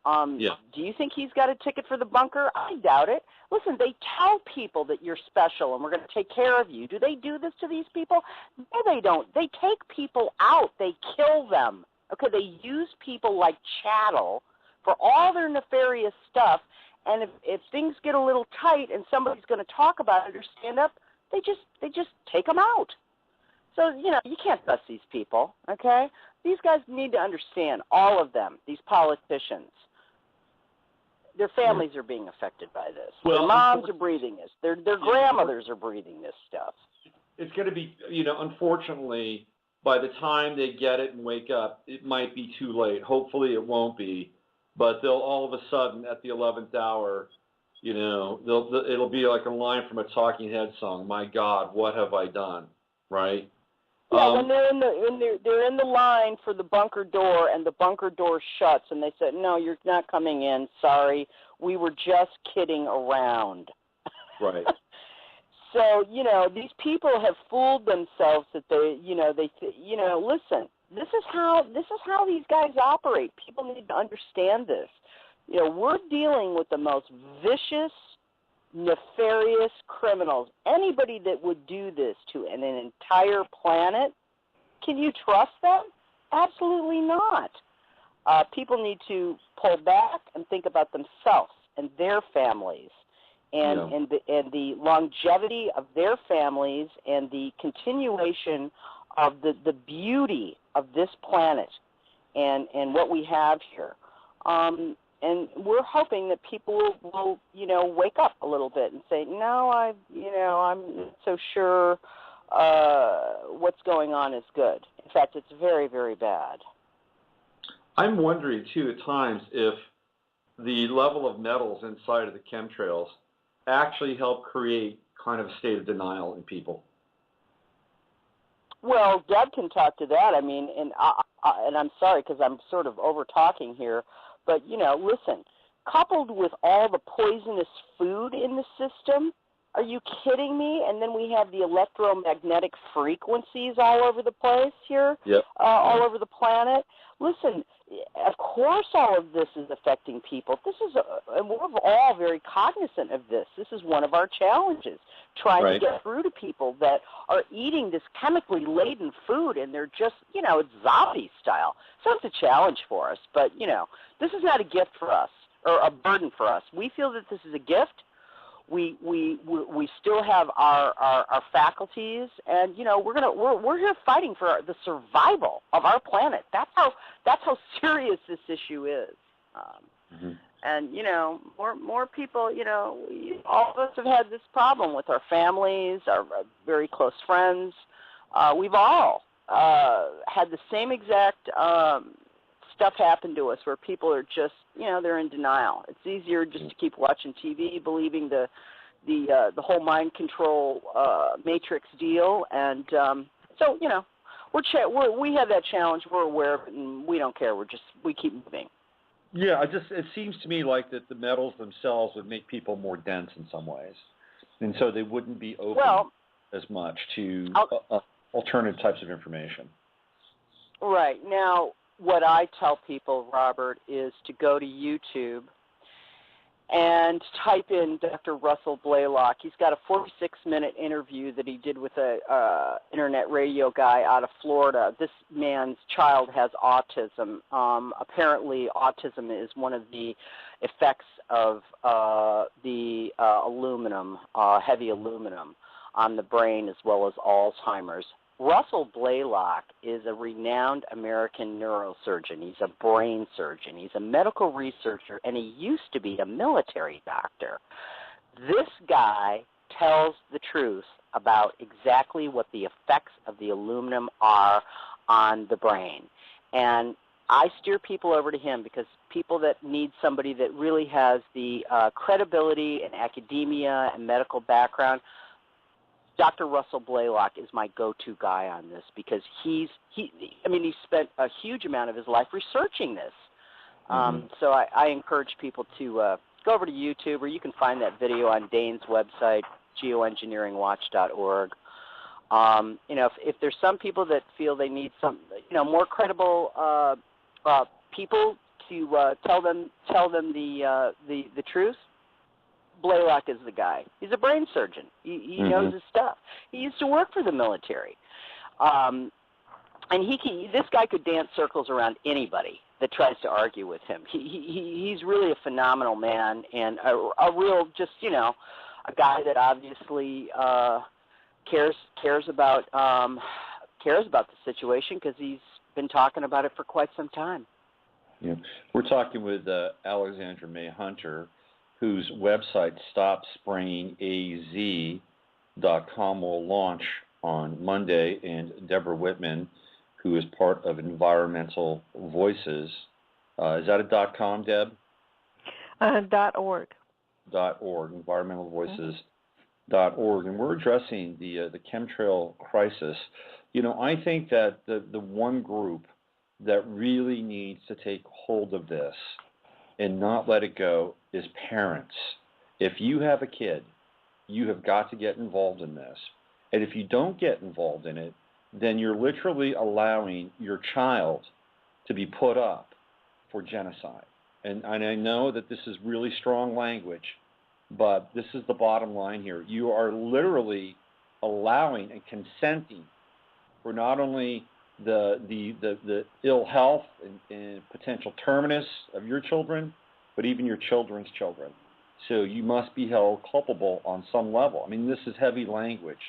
Do you think he's got a ticket for the bunker? I doubt it. Listen, they tell people that you're special and we're going to take care of you. Do they do this to these people? No, they don't. They take people out. They kill them. Okay, they use people like chattel for all their nefarious stuff. And if things get a little tight and somebody's going to talk about it or stand up, they just take them out. So, you can't trust these people, okay? These guys need to understand, all of them, these politicians. Their families are being affected by this. Well, their moms are breathing this. Their grandmothers are breathing this stuff. It's going to be, unfortunately, by the time they get it and wake up, it might be too late. Hopefully it won't be. But they'll all of a sudden, at the 11th hour, it'll be like a line from a Talking Heads song. My God, what have I done? Right? Yeah, when they're in the line for the bunker door and the bunker door shuts and they said, "No, you're not coming in. Sorry, we were just kidding around." Right. So these people have fooled themselves that listen. This is how these guys operate. People need to understand this. We're dealing with the most vicious, nefarious criminals. Anybody that would do this to an entire planet, can you trust them? Absolutely not. People need to pull back and think about themselves and their families, and the longevity of their families and the continuation of the beauty of this planet and what we have here. And we're hoping that people will wake up a little bit and say, no, I'm not so sure what's going on is good. In fact, it's very, very bad. I'm wondering, too, at times if the level of metals inside of the chemtrails actually help create kind of a state of denial in people. Well, Deb can talk to that. I mean, and I'm sorry because I'm sort of over-talking here, but, listen, coupled with all the poisonous food in the system, are you kidding me? And then we have the electromagnetic frequencies all over the place here, all over the planet. Listen, of course all of this is affecting people. And we're all very cognizant of this. This is one of our challenges, trying to get through to people that are eating this chemically laden food, and they're just, it's zombie style. So it's a challenge for us. But, this is not a gift for us or a burden for us. We feel that this is a gift. We still have our faculties, and we're here fighting for the survival of our planet. That's how serious this issue is. And more people. All of us have had this problem with our families, our very close friends. We've all had the same exact stuff happen to us, where people are just they're in denial. It's easier just to keep watching TV, believing the whole mind control matrix deal, and so we have that challenge. We're aware of it, and we don't care. We keep moving. Yeah, it seems to me like that the metals themselves would make people more dense in some ways, and so they wouldn't be open as much to alternative types of information. Right. Now, what I tell people, Robert, is to go to YouTube and type in Dr. Russell Blaylock. He's got a 46-minute interview that he did with a internet radio guy out of Florida. This man's child has autism. Apparently, autism is one of the effects of the aluminum, heavy aluminum, on the brain, as well as Alzheimer's. Russell Blaylock is a renowned American neurosurgeon. He's a brain surgeon. He's a medical researcher, and he used to be a military doctor. This guy tells the truth about exactly what the effects of the aluminum are on the brain. And I steer people over to him because people that need somebody that really has the credibility and academia and medical background, Dr. Russell Blaylock is my go-to guy on this because he spent a huge amount of his life researching this. So I encourage people to go over to YouTube, or you can find that video on Dane's website, geoengineeringwatch.org. If there's some people that feel they need some, more credible people to tell them the truth, Blaylock is the guy. He's a brain surgeon. He knows his stuff. He used to work for the military, and this guy could dance circles around anybody that tries to argue with him. He's really a phenomenal man, and a real a guy that obviously cares about the situation because he's been talking about it for quite some time. Yeah, we're talking with Alexandra May Hunter, whose website StopSprayingAZ.com will launch on Monday, and Deborah Whitman, who is part of Environmental Voices. Is that a .com, Deb? .org. .org, environmentalvoices.org, and we're addressing the chemtrail crisis. I think that the one group that really needs to take hold of this and not let it go is parents. If you have a kid, you have got to get involved in this. And if you don't get involved in it, then you're literally allowing your child to be put up for genocide. And I know that this is really strong language, but this is the bottom line here. You are literally allowing and consenting for not only the ill health and potential terminus of your children, but even your children's children. So you must be held culpable on some level. I mean, this is heavy language,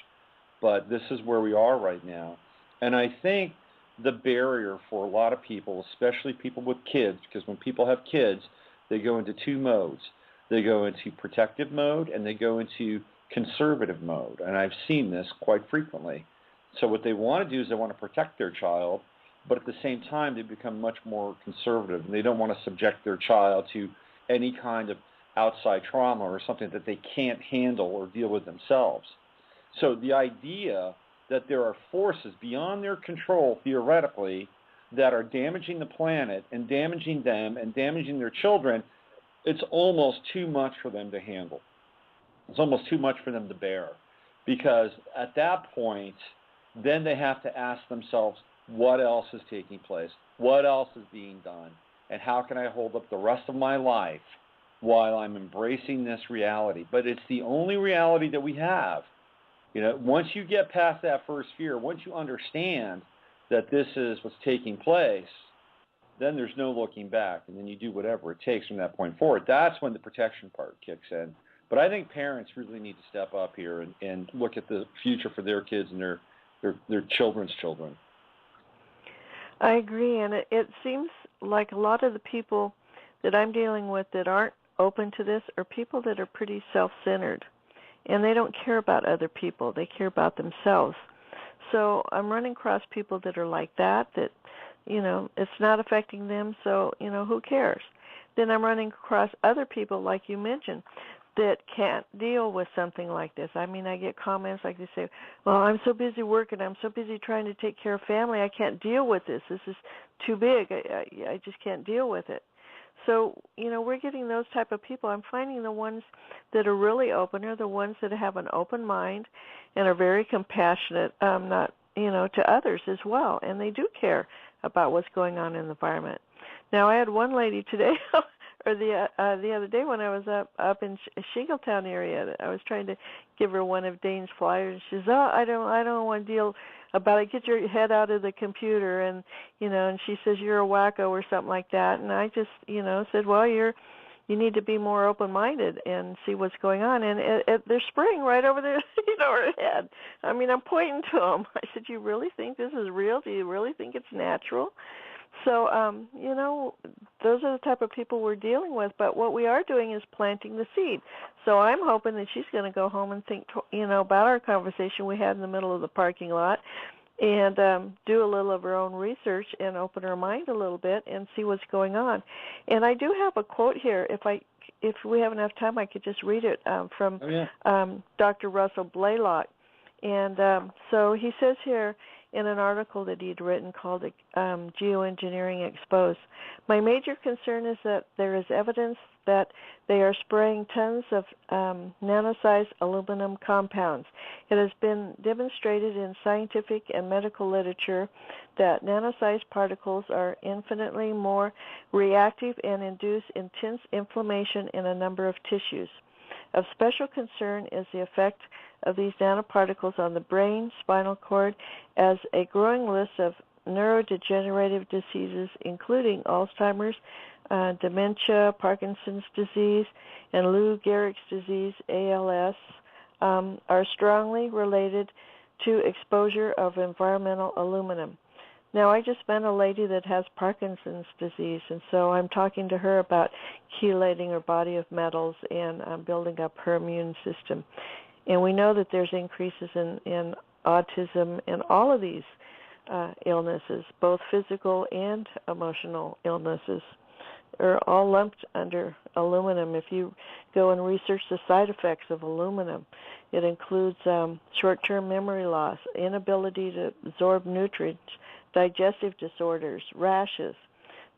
but this is where we are right now. And I think the barrier for a lot of people, especially people with kids, because when people have kids, they go into two modes. They go into protective mode and they go into conservative mode. And I've seen this quite frequently. So what they want to do is they want to protect their child, but at the same time they become much more conservative, and they don't want to subject their child to any kind of outside trauma or something that they can't handle or deal with themselves. So the idea that there are forces beyond their control, theoretically, that are damaging the planet and damaging them and damaging their children, it's almost too much for them to handle. It's almost too much for them to bear, because at that point, then they have to ask themselves, what else is taking place? What else is being done? And how can I hold up the rest of my life while I'm embracing this reality? But it's the only reality that we have. Once you get past that first fear, once you understand that this is what's taking place, then there's no looking back, and then you do whatever it takes from that point forward. That's when the protection part kicks in. But I think parents really need to step up here and look at the future for their kids and their children's children. I agree, and it seems like a lot of the people that I'm dealing with that aren't open to this are people that are pretty self-centered, and they don't care about other people. They care about themselves. So I'm running across people that are like that it's not affecting them, so, who cares? Then I'm running across other people, like you mentioned, that can't deal with something like this. I mean, I get comments like they say, well, I'm so busy working, I'm so busy trying to take care of family, I can't deal with this. This is too big. I just can't deal with it. So, we're getting those type of people. I'm finding the ones that are really open are the ones that have an open mind and are very compassionate, to others as well, and they do care about what's going on in the environment. Now, I had one lady today, or the other day when I was up in Shingletown area, I was trying to give her one of Dane's flyers. She says, "Oh, I don't want to deal about it. Get your head out of the computer." And and she says, "You're a wacko," or something like that. And I just said, "Well, you need to be more open-minded and see what's going on." And they're spraying right over there, her head. I mean, I'm pointing to them. I said, "You really think this is real? Do you really think it's natural?" So, those are the type of people we're dealing with. But what we are doing is planting the seed. So I'm hoping that she's going to go home and think, about our conversation we had in the middle of the parking lot, and do a little of her own research and open her mind a little bit and see what's going on. And I do have a quote here. If we have enough time, I could just read it from Dr. Russell Blaylock. And so he says here in an article that he'd written called Geoengineering Exposed, my major concern is that there is evidence that they are spraying tons of nano-sized aluminum compounds. It has been demonstrated in scientific and medical literature that nano-sized particles are infinitely more reactive and induce intense inflammation in a number of tissues. Of special concern is the effect of these nanoparticles on the brain, spinal cord, as a growing list of neurodegenerative diseases, including Alzheimer's, dementia, Parkinson's disease, and Lou Gehrig's disease, ALS, are strongly related to exposure of environmental aluminum. Now, I just met a lady that has Parkinson's disease, and so I'm talking to her about chelating her body of metals and building up her immune system. And we know that there's increases in autism and all of these illnesses, both physical and emotional illnesses, are all lumped under aluminum. If you go and research the side effects of aluminum, it includes short-term memory loss, inability to absorb nutrients, digestive disorders, rashes.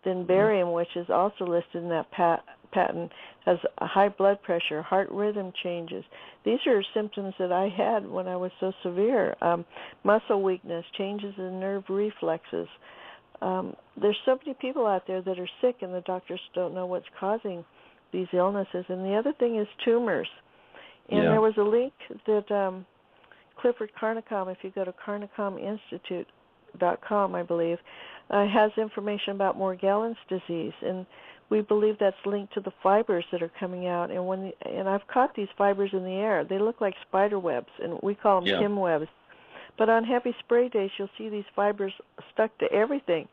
Then barium, which is also listed in that patent, has high blood pressure, heart rhythm changes. These are symptoms that I had when I was so severe. Muscle weakness, changes in nerve reflexes. There's so many people out there that are sick, and the doctors don't know what's causing these illnesses. And the other thing is tumors. And there was a link that Clifford Carnicom, if you go to carnicominstitute.com, I believe, has information about Morgellons disease, and we believe that's linked to the fibers that are coming out. And I've caught these fibers in the air. They look like spider webs, and we call them Kim webs. But on heavy spray days, you'll see these fibers stuck to everything.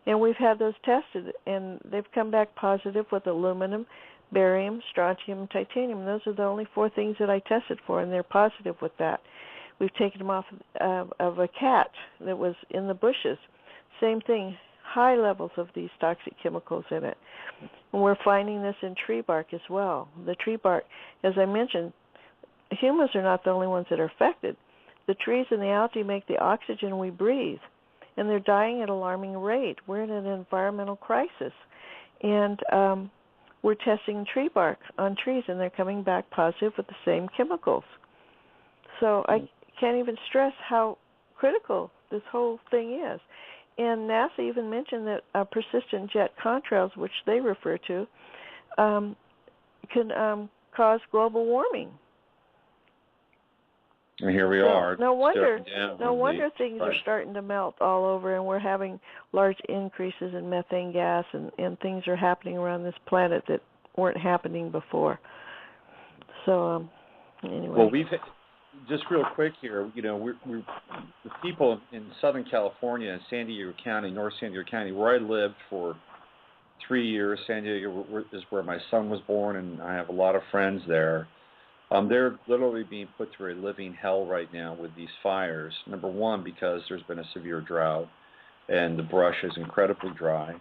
And we've had those tested, and they've come back positive with aluminum, barium, strontium, and titanium. Those are the only 4 things that I tested for, and they're positive with that. We've taken them off of a cat that was in the bushes. Same thing, high levels of these toxic chemicals in it. And we're finding this in tree bark as well. The tree bark, as I mentioned, humans are not the only ones that are affected. The trees and the algae make the oxygen we breathe, and they're dying at an alarming rate. We're in an environmental crisis, and we're testing tree bark on trees, and they're coming back positive with the same chemicals. So I can't even stress how critical this whole thing is. And NASA even mentioned that persistent jet contrails, which they refer to, can cause global warming. And here we are. No wonder things are starting to melt all over, and we're having large increases in methane gas, and things are happening around this planet that weren't happening before. So, anyway. Well, just real quick here, we're the people in Southern California, in San Diego County, North San Diego County, where I lived for 3 years. San Diego is where my son was born, and I have a lot of friends there. They're literally being put through a living hell right now with these fires. Number one, because there's been a severe drought, and the brush is incredibly dry.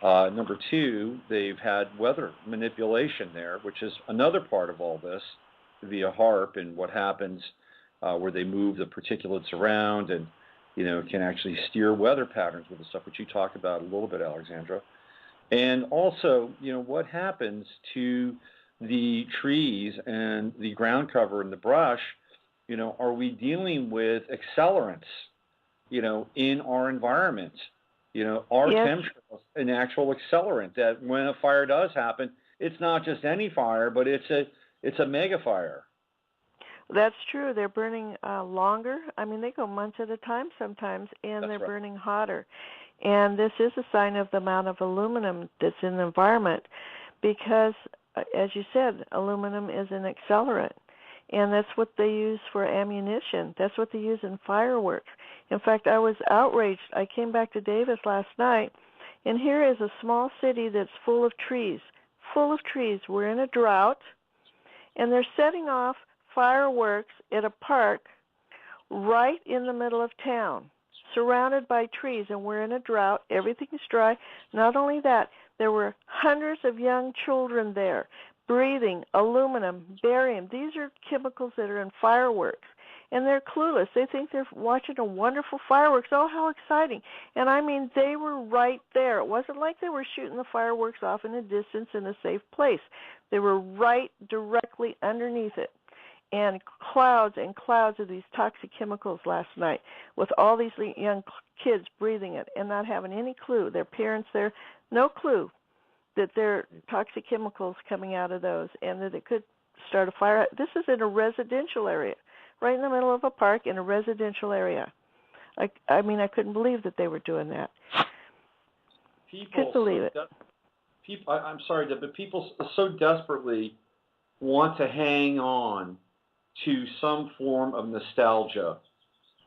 Number two, they've had weather manipulation there, which is another part of all this, via HAARP and what happens where they move the particulates around and, can actually steer weather patterns with the stuff, which you talked about a little bit, Alexandra. And also, what happens to the trees and the ground cover and the brush, are we dealing with accelerants, in our environment? Are chemtrails an actual accelerant that when a fire does happen, it's not just any fire, but it's a mega fire? That's true. They're burning longer. I mean, they go months at a time sometimes, and they're burning hotter. And this is a sign of the amount of aluminum that's in the environment because, as you said, aluminum is an accelerant. And that's what they use for ammunition. That's what they use in fireworks. In fact, I was outraged. I came back to Davis last night, and here is a small city that's full of trees. We're in a drought, and they're setting off fireworks at a park right in the middle of town. surrounded by trees, and we're in a drought. Everything is dry. Not only that, there were hundreds of young children there breathing aluminum, barium. These are chemicals that are in fireworks. And they're clueless. They think they're watching a wonderful fireworks. Oh, how exciting. And I mean, they were right there. It wasn't like they were shooting the fireworks off in a distance in a safe place. They were right directly underneath it. And clouds of these toxic chemicals last night with all these young kids breathing it and not having any clue. Their parents there, no clue that there are toxic chemicals coming out of those and that it could start a fire. This is in a residential area, right in the middle of a park in a residential area. I mean, I couldn't believe that they were doing that. Couldn't believe it. I'm sorry, but people so desperately want to hang on to some form of nostalgia,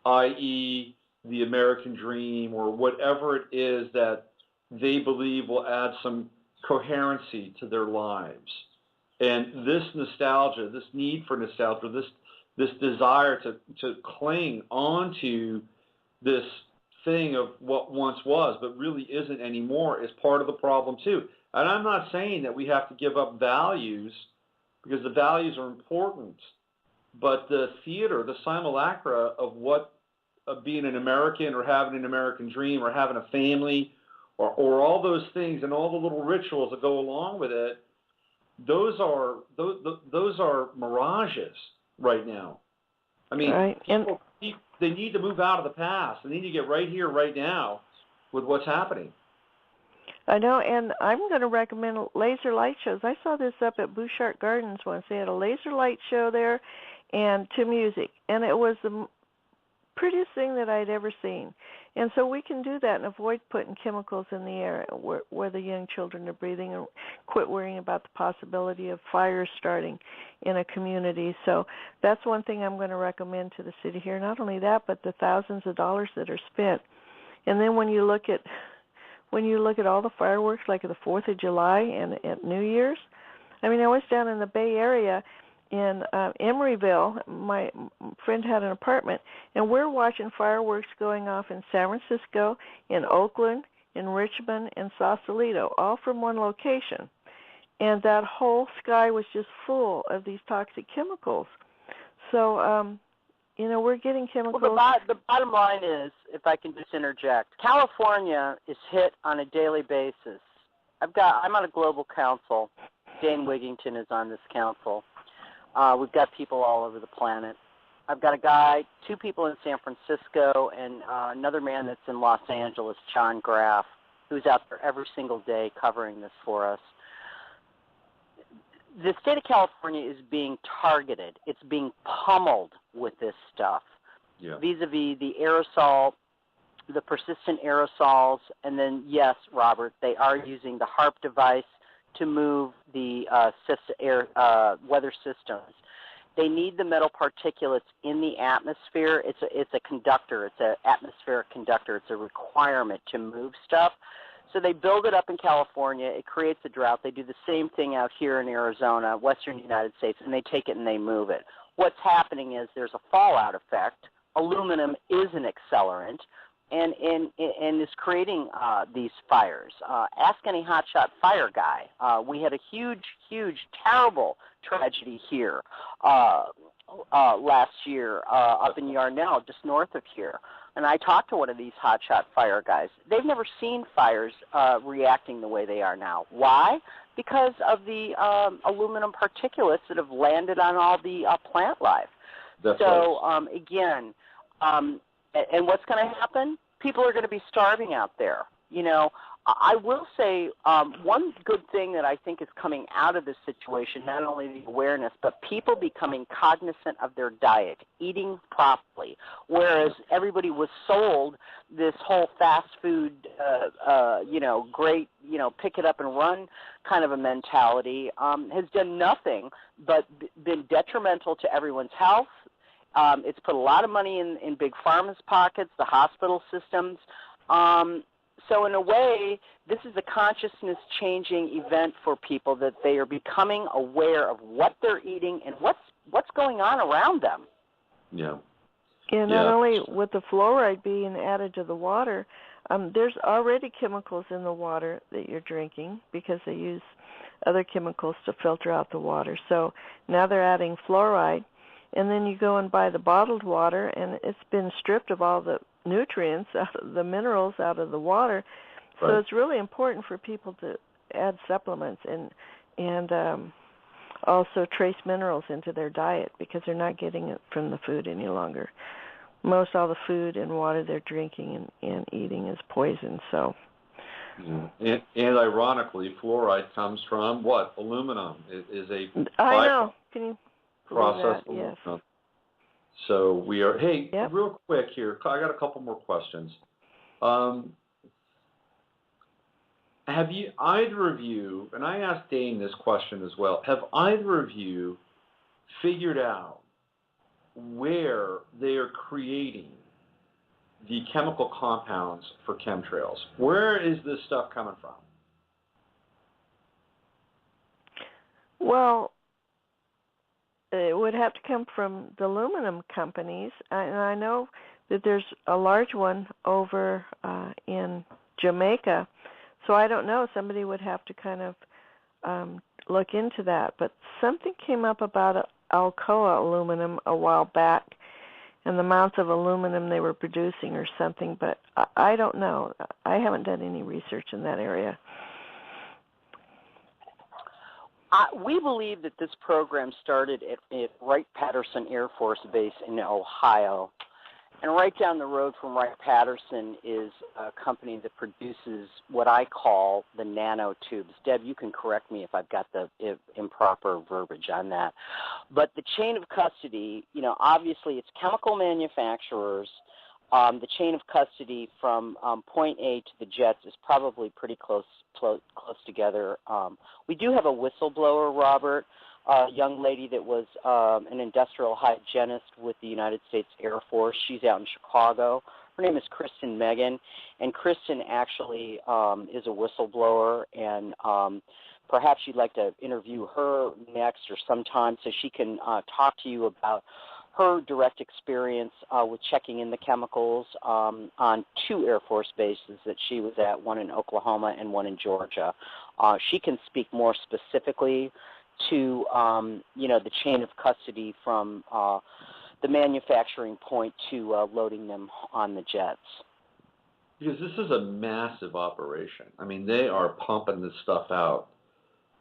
i.e. the American dream or whatever it is that they believe will add some coherency to their lives. And this nostalgia, this need for nostalgia, this desire to cling onto this thing of what once was but really isn't anymore is part of the problem too. And I'm not saying that we have to give up values because the values are important, but the theater, the simulacra of what being an American or having an American dream or having a family or all those things and all the little rituals that go along with it, those are mirages right now. I mean, right. They need to move out of the past. They need to get right here, right now with what's happening. I know, and I'm going to recommend laser light shows. I saw this up at Bouchard Gardens once. They had a laser light show there and to music, and it was the prettiest thing that I'd ever seen. And so we can do that and avoid putting chemicals in the air where the young children are breathing and quit worrying about the possibility of fires starting in a community. So that's one thing I'm going to recommend to the city here. Not only that, but the thousands of dollars that are spent. And then when you look at all the fireworks like the 4th of July and at New Year's, I mean, I was down in the Bay Area in Emeryville. My friend had an apartment, and we're watching fireworks going off in San Francisco, in Oakland, in Richmond, and Sausalito, all from one location. And that whole sky was just full of these toxic chemicals. So, we're getting chemicals. Well, the bottom line is, if I can just interject, California is hit on a daily basis. I'm on a global council. Dane Wigington is on this council. We've got people all over the planet. I've got two people in San Francisco, and another man that's in Los Angeles, John Graff, who's out there every single day covering this for us. The state of California is being targeted. It's being pummeled with this stuff, vis-a-vis the aerosol, the persistent aerosols, and then, yes, Robert, they are using the HAARP device to move the weather systems. They need the metal particulates in the atmosphere. It's a conductor. It's an atmospheric conductor. It's a requirement to move stuff. So they build it up in California. It creates a drought. They do the same thing out here in Arizona, western United States, and they take it and they move it. What's happening is there's a fallout effect. Aluminum is an accelerant. And is creating these fires. Ask any hotshot fire guy. We had a huge, terrible tragedy here last year up in Yarnell, just north of here. And I talked to one of these hotshot fire guys. They've never seen fires reacting the way they are now. Why? Because of the aluminum particulates that have landed on all the plant life. That's so, right. Again, and what's going to happen? People are going to be starving out there. I will say one good thing that I think is coming out of this situation, not only the awareness, but people becoming cognizant of their diet, eating properly, whereas everybody was sold this whole fast food, great, pick it up and run kind of a mentality, has done nothing but been detrimental to everyone's health. It's put a lot of money in big pharma's pockets, the hospital systems. So in a way, this is a consciousness-changing event for people, that they are becoming aware of what they're eating and what's going on around them. Yeah. Yeah, not only with the fluoride being added to the water, there's already chemicals in the water that you're drinking because they use other chemicals to filter out the water. So now they're adding fluoride, and then you go and buy the bottled water, and it's been stripped of all the nutrients, the minerals out of the water. Right. So it's really important for people to add supplements and also trace minerals into their diet because they're not getting it from the food any longer. Most all the food and water they're drinking and eating is poison. So, and ironically, fluoride comes from what? Aluminum. It is a I know. Can you processed believe that? aluminum. Yes. So we are. Hey, yep. Real quick here. I got a couple more questions. Have either of you, and I asked Dane this question as well, have either of you figured out where they are creating the chemical compounds for chemtrails? Where is this stuff coming from? Well, it would have to come from the aluminum companies, and I know that there's a large one over in Jamaica. So I don't know. Somebody would have to kind of look into that. But something came up about Alcoa aluminum a while back and the amounts of aluminum they were producing or something. But I don't know. I haven't done any research in that area. We believe that this program started at Wright-Patterson Air Force Base in Ohio. And right down the road from Wright-Patterson is a company that produces what I call the nanotubes. Deb, you can correct me if I've got the improper verbiage on that. But the chain of custody, obviously it's chemical manufacturers. The chain of custody from point A to the jets is probably pretty close together. We do have a whistleblower, Robert, a young lady that was an industrial hygienist with the United States Air Force. She's out in Chicago. Her name is Kristen Megan, and Kristen actually is a whistleblower, and perhaps you'd like to interview her next or sometime so she can talk to you about her direct experience with checking in the chemicals on 2 Air Force bases that she was at, one in Oklahoma and one in Georgia. She can speak more specifically to the chain of custody from the manufacturing point to loading them on the jets. Because this is a massive operation. I mean, they are pumping this stuff out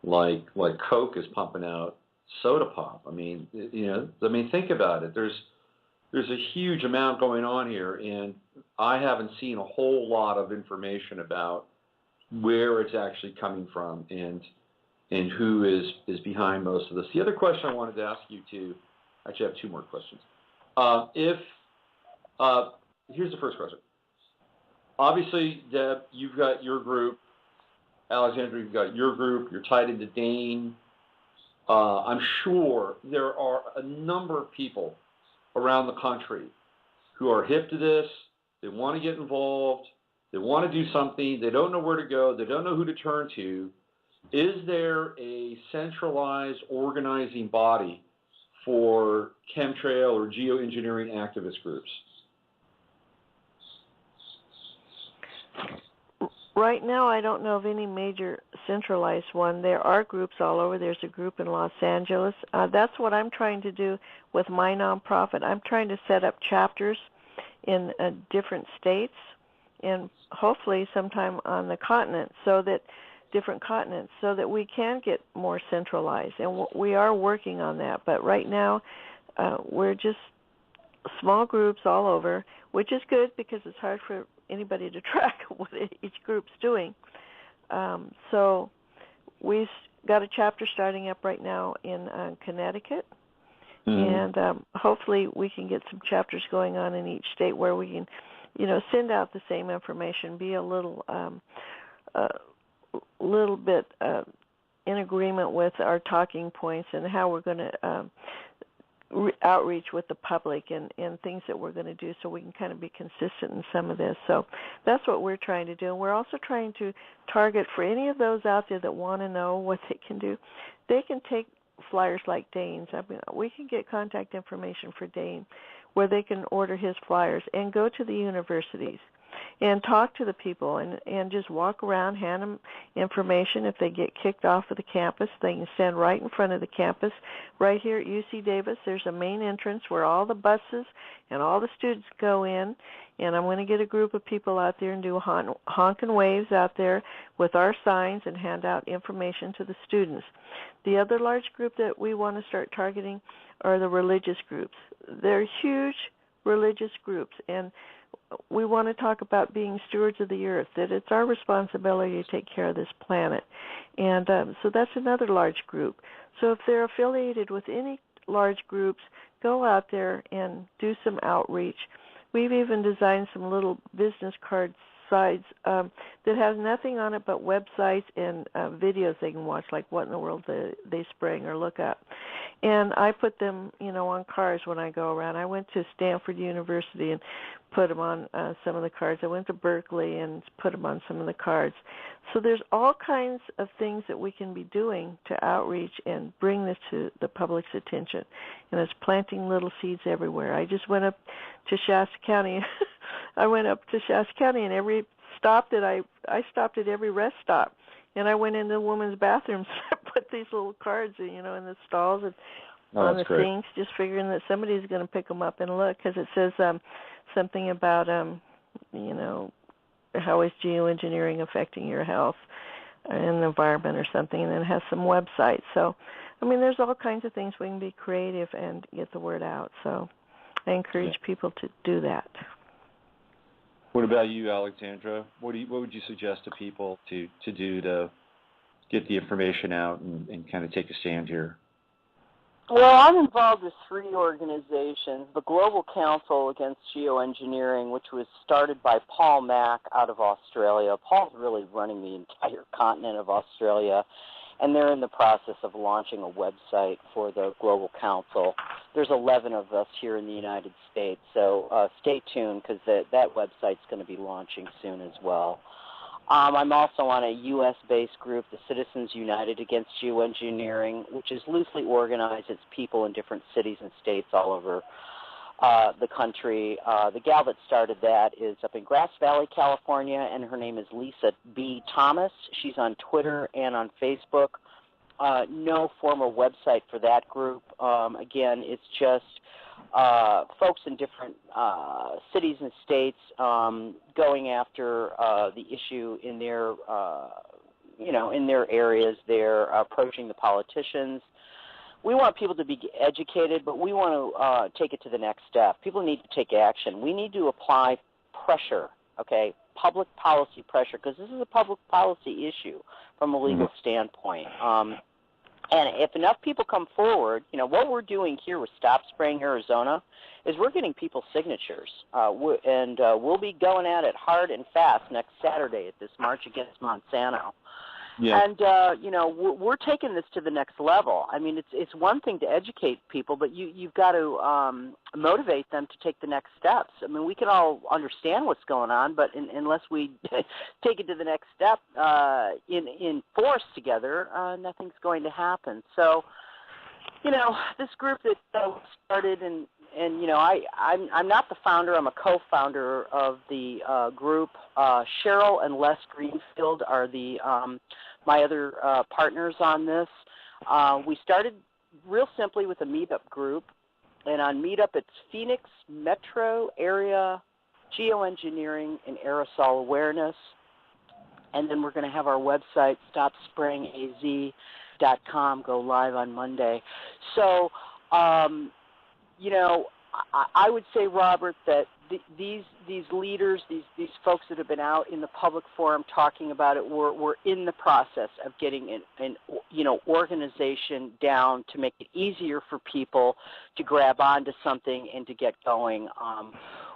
like Coke is pumping out soda pop. I mean, think about it. There's a huge amount going on here, and I haven't seen a whole lot of information about where it's actually coming from and who is behind most of this. The other question I wanted to ask you too, actually I have 2 more questions. Here's the first question. Obviously, Deb, you've got your group. Alexandra, you've got your group. You're tied into Dane. I'm sure there are a number of people around the country who are hip to this. They want to get involved. They want to do something. They don't know where to go. They don't know who to turn to. Is there a centralized organizing body for chemtrail or geoengineering activist groups? Right now, I don't know of any major centralized one. There are groups all over. There's a group in Los Angeles. That's what I'm trying to do with my nonprofit. I'm trying to set up chapters in different states and hopefully sometime on the continent, different continents, so that we can get more centralized. And we are working on that. But right now, we're just small groups all over, which is good because it's hard for anybody to track what each group's doing. So we've got a chapter starting up right now in Connecticut, and hopefully we can get some chapters going on in each state where we can, send out the same information, be a little bit in agreement with our talking points and how we're going to outreach with the public and things that we're going to do so we can kind of be consistent in some of this. So that's what we're trying to do. And we're also trying to target for any of those out there that want to know what they can do. They can take flyers like Dane's. I mean, we can get contact information for Dane. where they can order his flyers, and go to the universities and talk to the people and just walk around, hand them information. If they get kicked off of the campus, they can stand right in front of the campus. Right here at UC Davis, there's a main entrance where all the buses and all the students go in, and I'm going to get a group of people out there and do honking waves out there with our signs and hand out information to the students. The other large group that we want to start targeting are the religious groups. They're huge religious groups, and we want to talk about being stewards of the earth, that it's our responsibility to take care of this planet. And so that's another large group. So if they're affiliated with any large groups, go out there and do some outreach. We've even designed some little business card sites that has nothing on it but websites and videos they can watch, like What in the World They Spraying or Look Up. And I put them, on cars when I go around. I went to Stanford University and put them on some of the cards. I went to Berkeley and put them on some of the cards. So there's all kinds of things that we can be doing to outreach and bring this to the public's attention. And it's planting little seeds everywhere. I just went up to Shasta County. I went up to Shasta County, and every stop that I stopped at every rest stop. And I went into the women's bathrooms and put these little cards, in the stalls and on the sinks, just figuring that somebody's going to pick them up and look, because it says something about, how is geoengineering affecting your health and the environment or something, and then it has some websites. So, there's all kinds of things we can be creative and get the word out. So I encourage people to do that. What about you, Alexandra? What would you suggest to people to do to get the information out and kind of take a stand here? Well, I'm involved with 3 organizations. The Global Council Against Geoengineering, which was started by Paul Mack out of Australia. Paul's really running the entire continent of Australia, and they're in the process of launching a website for the Global Council. There's 11 of us here in the United States, so stay tuned, because that website's going to be launching soon as well. I'm also on a U.S.-based group, the Citizens United Against Geoengineering, which is loosely organized. It's people in different cities and states all over the country. The gal that started that is up in Grass Valley, California, and her name is Lisa B. Thomas. She's on Twitter and on Facebook. No formal website for that group. Again, it's just folks in different cities and states going after the issue in their, in their areas. They're approaching the politicians. We want people to be educated, but we want to take it to the next step. People need to take action. We need to apply pressure, public policy pressure, because this is a public policy issue from a legal standpoint. And if enough people come forward, what we're doing here with Stop Spraying Arizona is we're getting people's signatures. We'll be going at it hard and fast next Saturday at this March Against Monsanto. Yeah. And, we're taking this to the next level. It's one thing to educate people, but you've got to motivate them to take the next steps. We can all understand what's going on, but unless we take it to the next step in force together, nothing's going to happen. So, this group that started, and I'm not the founder. I'm a co-founder of the group. Cheryl and Les Greenfield are the my other partners on this. We started real simply with a meetup group, and on Meetup it's Phoenix Metro Area Geoengineering and Aerosol Awareness, and then we're going to have our website stopsprayingaz.com go live on Monday. So, I would say, Robert, that these leaders, these folks that have been out in the public forum talking about it, we're in the process of getting an organization down to make it easier for people to grab onto something and to get going.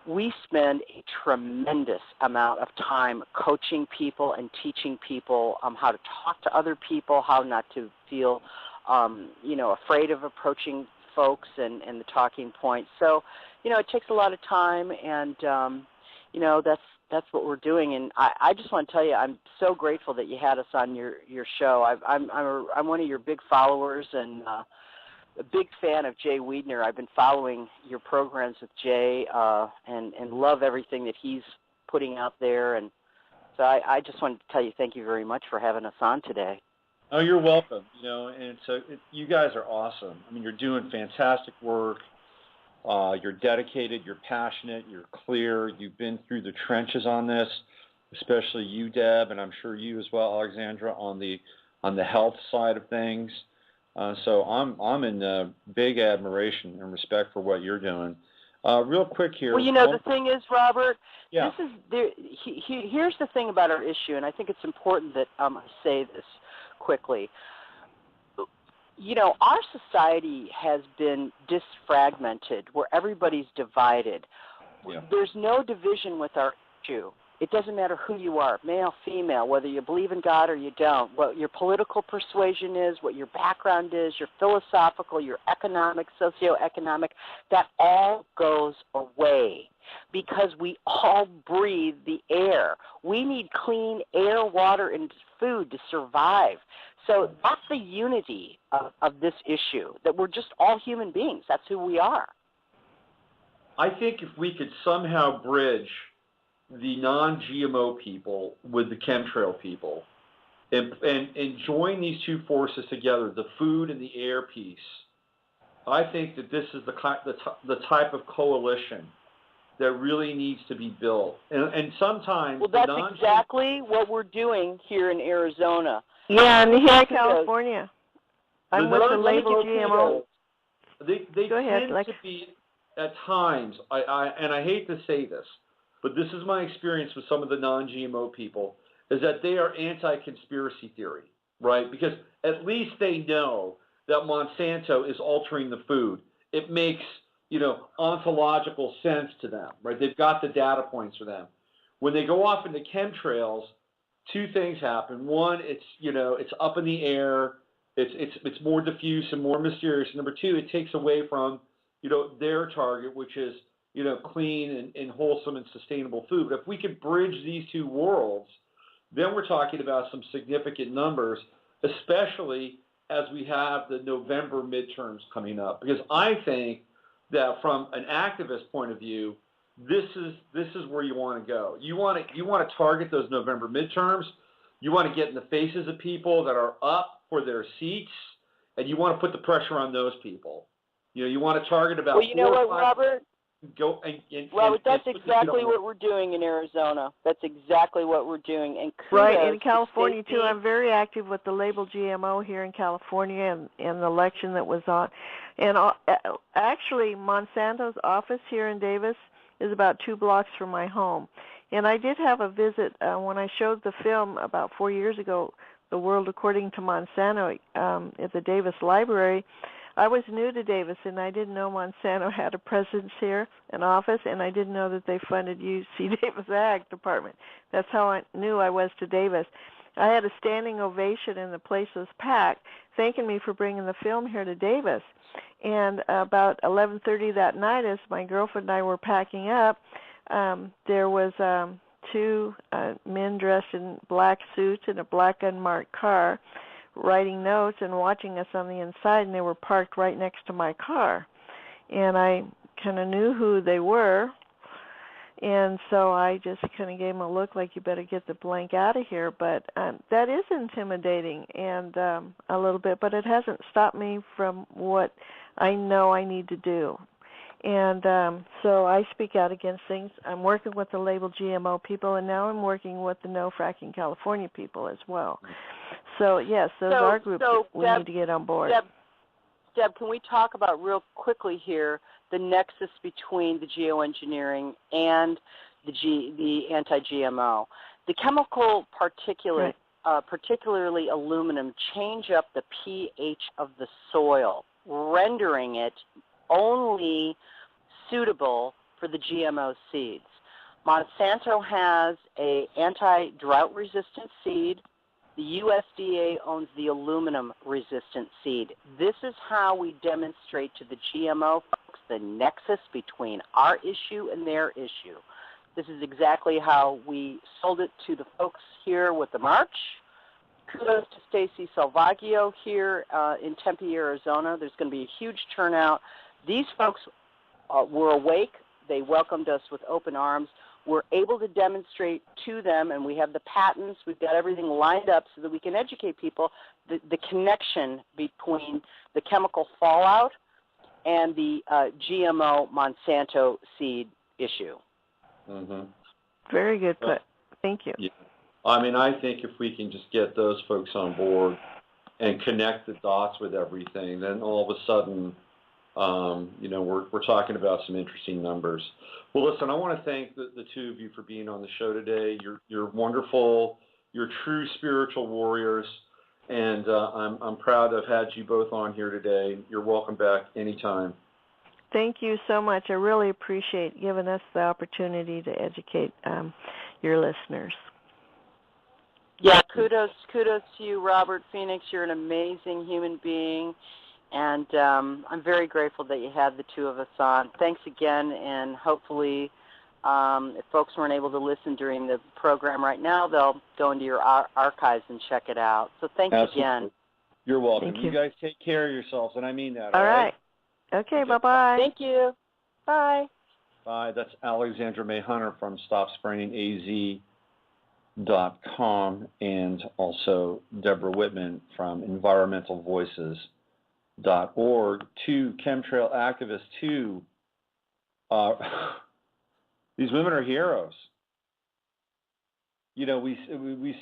We spend a tremendous amount of time coaching people and teaching people how to talk to other people, how not to feel, afraid of approaching folks and the talking points. So, it takes a lot of time, and that's what we're doing. And I just want to tell you, I'm so grateful that you had us on your show. I'm one of your big followers, and a big fan of Jay Wiedner. I've been following your programs with Jay and love everything that he's putting out there. And so I just wanted to tell you thank you very much for having us on today. Oh, you're welcome. And so you guys are awesome. I mean, you're doing fantastic work. You're dedicated. You're passionate. You're clear. You've been through the trenches on this, especially you, Deb, and I'm sure you as well, Alexandra, on the health side of things. So I'm in big admiration and respect for what you're doing. Real quick here. Well, the thing is, Robert, yeah. Here's the thing about our issue, and I think it's important that I say this quickly. Our society has been disfragmented, where everybody's divided. Yeah. There's no division with our issue. It doesn't matter who you are, male, female, whether you believe in God or you don't, what your political persuasion is, what your background is, your philosophical, your economic, socioeconomic, that all goes away because we all breathe the air. We need clean air, water, and food to survive. So that's the unity of this issue, that we're just all human beings. That's who we are. I think if we could somehow bridge the non-GMO people with the chemtrail people and join these two forces together, the food and the air piece, I think that this is the type of coalition that really needs to be built. And sometimes... Well, that's exactly what we're doing here in Arizona. Yeah, and here in California. I'm with the label GMO. They tend to be, at times, and I hate to say this, but this is my experience with some of the non-GMO people, is that they are anti-conspiracy theory, right? Because at least they know that Monsanto is altering the food. It makes, ontological sense to them, right? They've got the data points for them. When they go off into chemtrails, two things happen. One, it's up in the air. It's more diffuse and more mysterious. Number two, it takes away from, their target, which is, clean and wholesome and sustainable food. But if we could bridge these two worlds, then we're talking about some significant numbers, especially as we have the November midterms coming up. Because I think that from an activist point of view, this is where you want to go. You want to target those November midterms. You want to get in the faces of people that are up for their seats, and you want to put the pressure on those people. You want to target about. Well, you know what, Robert? Robert, that's exactly what we're doing in Arizona. That's exactly what we're doing. And right, in California, too. I'm very active with the label GMO here in California and the election that was on. And actually, Monsanto's office here in Davis is about 2 blocks from my home. And I did have a visit when I showed the film about 4 years ago, The World According to Monsanto, at the Davis Library. I was new to Davis, and I didn't know Monsanto had a presence here, an office, and I didn't know that they funded UC Davis Ag Department. That's how new I was to Davis. I had a standing ovation, and the place was packed, thanking me for bringing the film here to Davis. And about 11:30 that night, as my girlfriend and I were packing up, there was 2 men dressed in black suits in a black unmarked car, writing notes and watching us on the inside, and they were parked right next to my car. And I kind of knew who they were, and so I just kind of gave them a look like, you better get the blank out of here. But that is intimidating and a little bit, but it hasn't stopped me from what I know I need to do. And so I speak out against things. I'm working with the label GMO people, and now I'm working with the No Fracking California people as well. So, yes, those are groups that we need to get on board. Deb, can we talk about real quickly here the nexus between the geoengineering and the anti-GMO? The chemical particulate, particularly aluminum, change up the pH of the soil, rendering it only suitable for the GMO seeds. Monsanto has an anti-drought resistant seed. The USDA owns the aluminum-resistant seed. This is how we demonstrate to the GMO folks the nexus between our issue and their issue. This is exactly how we sold it to the folks here with the march, kudos to Stacy Salvaggio here in Tempe, Arizona. There's going to be a huge turnout. These folks were awake. They welcomed us with open arms. We're able to demonstrate to them, and we have the patents. We've got everything lined up so that we can educate people the connection between the chemical fallout and the GMO Monsanto seed issue. Mm-hmm. Very good put. Thank you. Yeah. I mean, I think if we can just get those folks on board and connect the dots with everything, then all of a sudden, we're talking about some interesting numbers. Well, listen, I want to thank the two of you for being on the show today. You're wonderful. You're true spiritual warriors, and I'm proud to have had you both on here today. You're welcome back anytime. Thank you so much. I really appreciate giving us the opportunity to educate your listeners. Yeah, kudos to you, Robert Phoenix. You're an amazing human being, and I'm very grateful that you had the two of us on. Thanks again, and hopefully if folks weren't able to listen during the program right now, they'll go into your archives and check it out. So thanks again. You're welcome. Thank you. You guys take care of yourselves, and I mean that. All right. Okay, bye-bye. Thank you. Bye. Bye. That's Alexandra May Hunter from StopSprayingAZ.com, and also Deborah Whitman from EnvironmentalVoices.org. Two chemtrail activists, two. These women are heroes. You know, we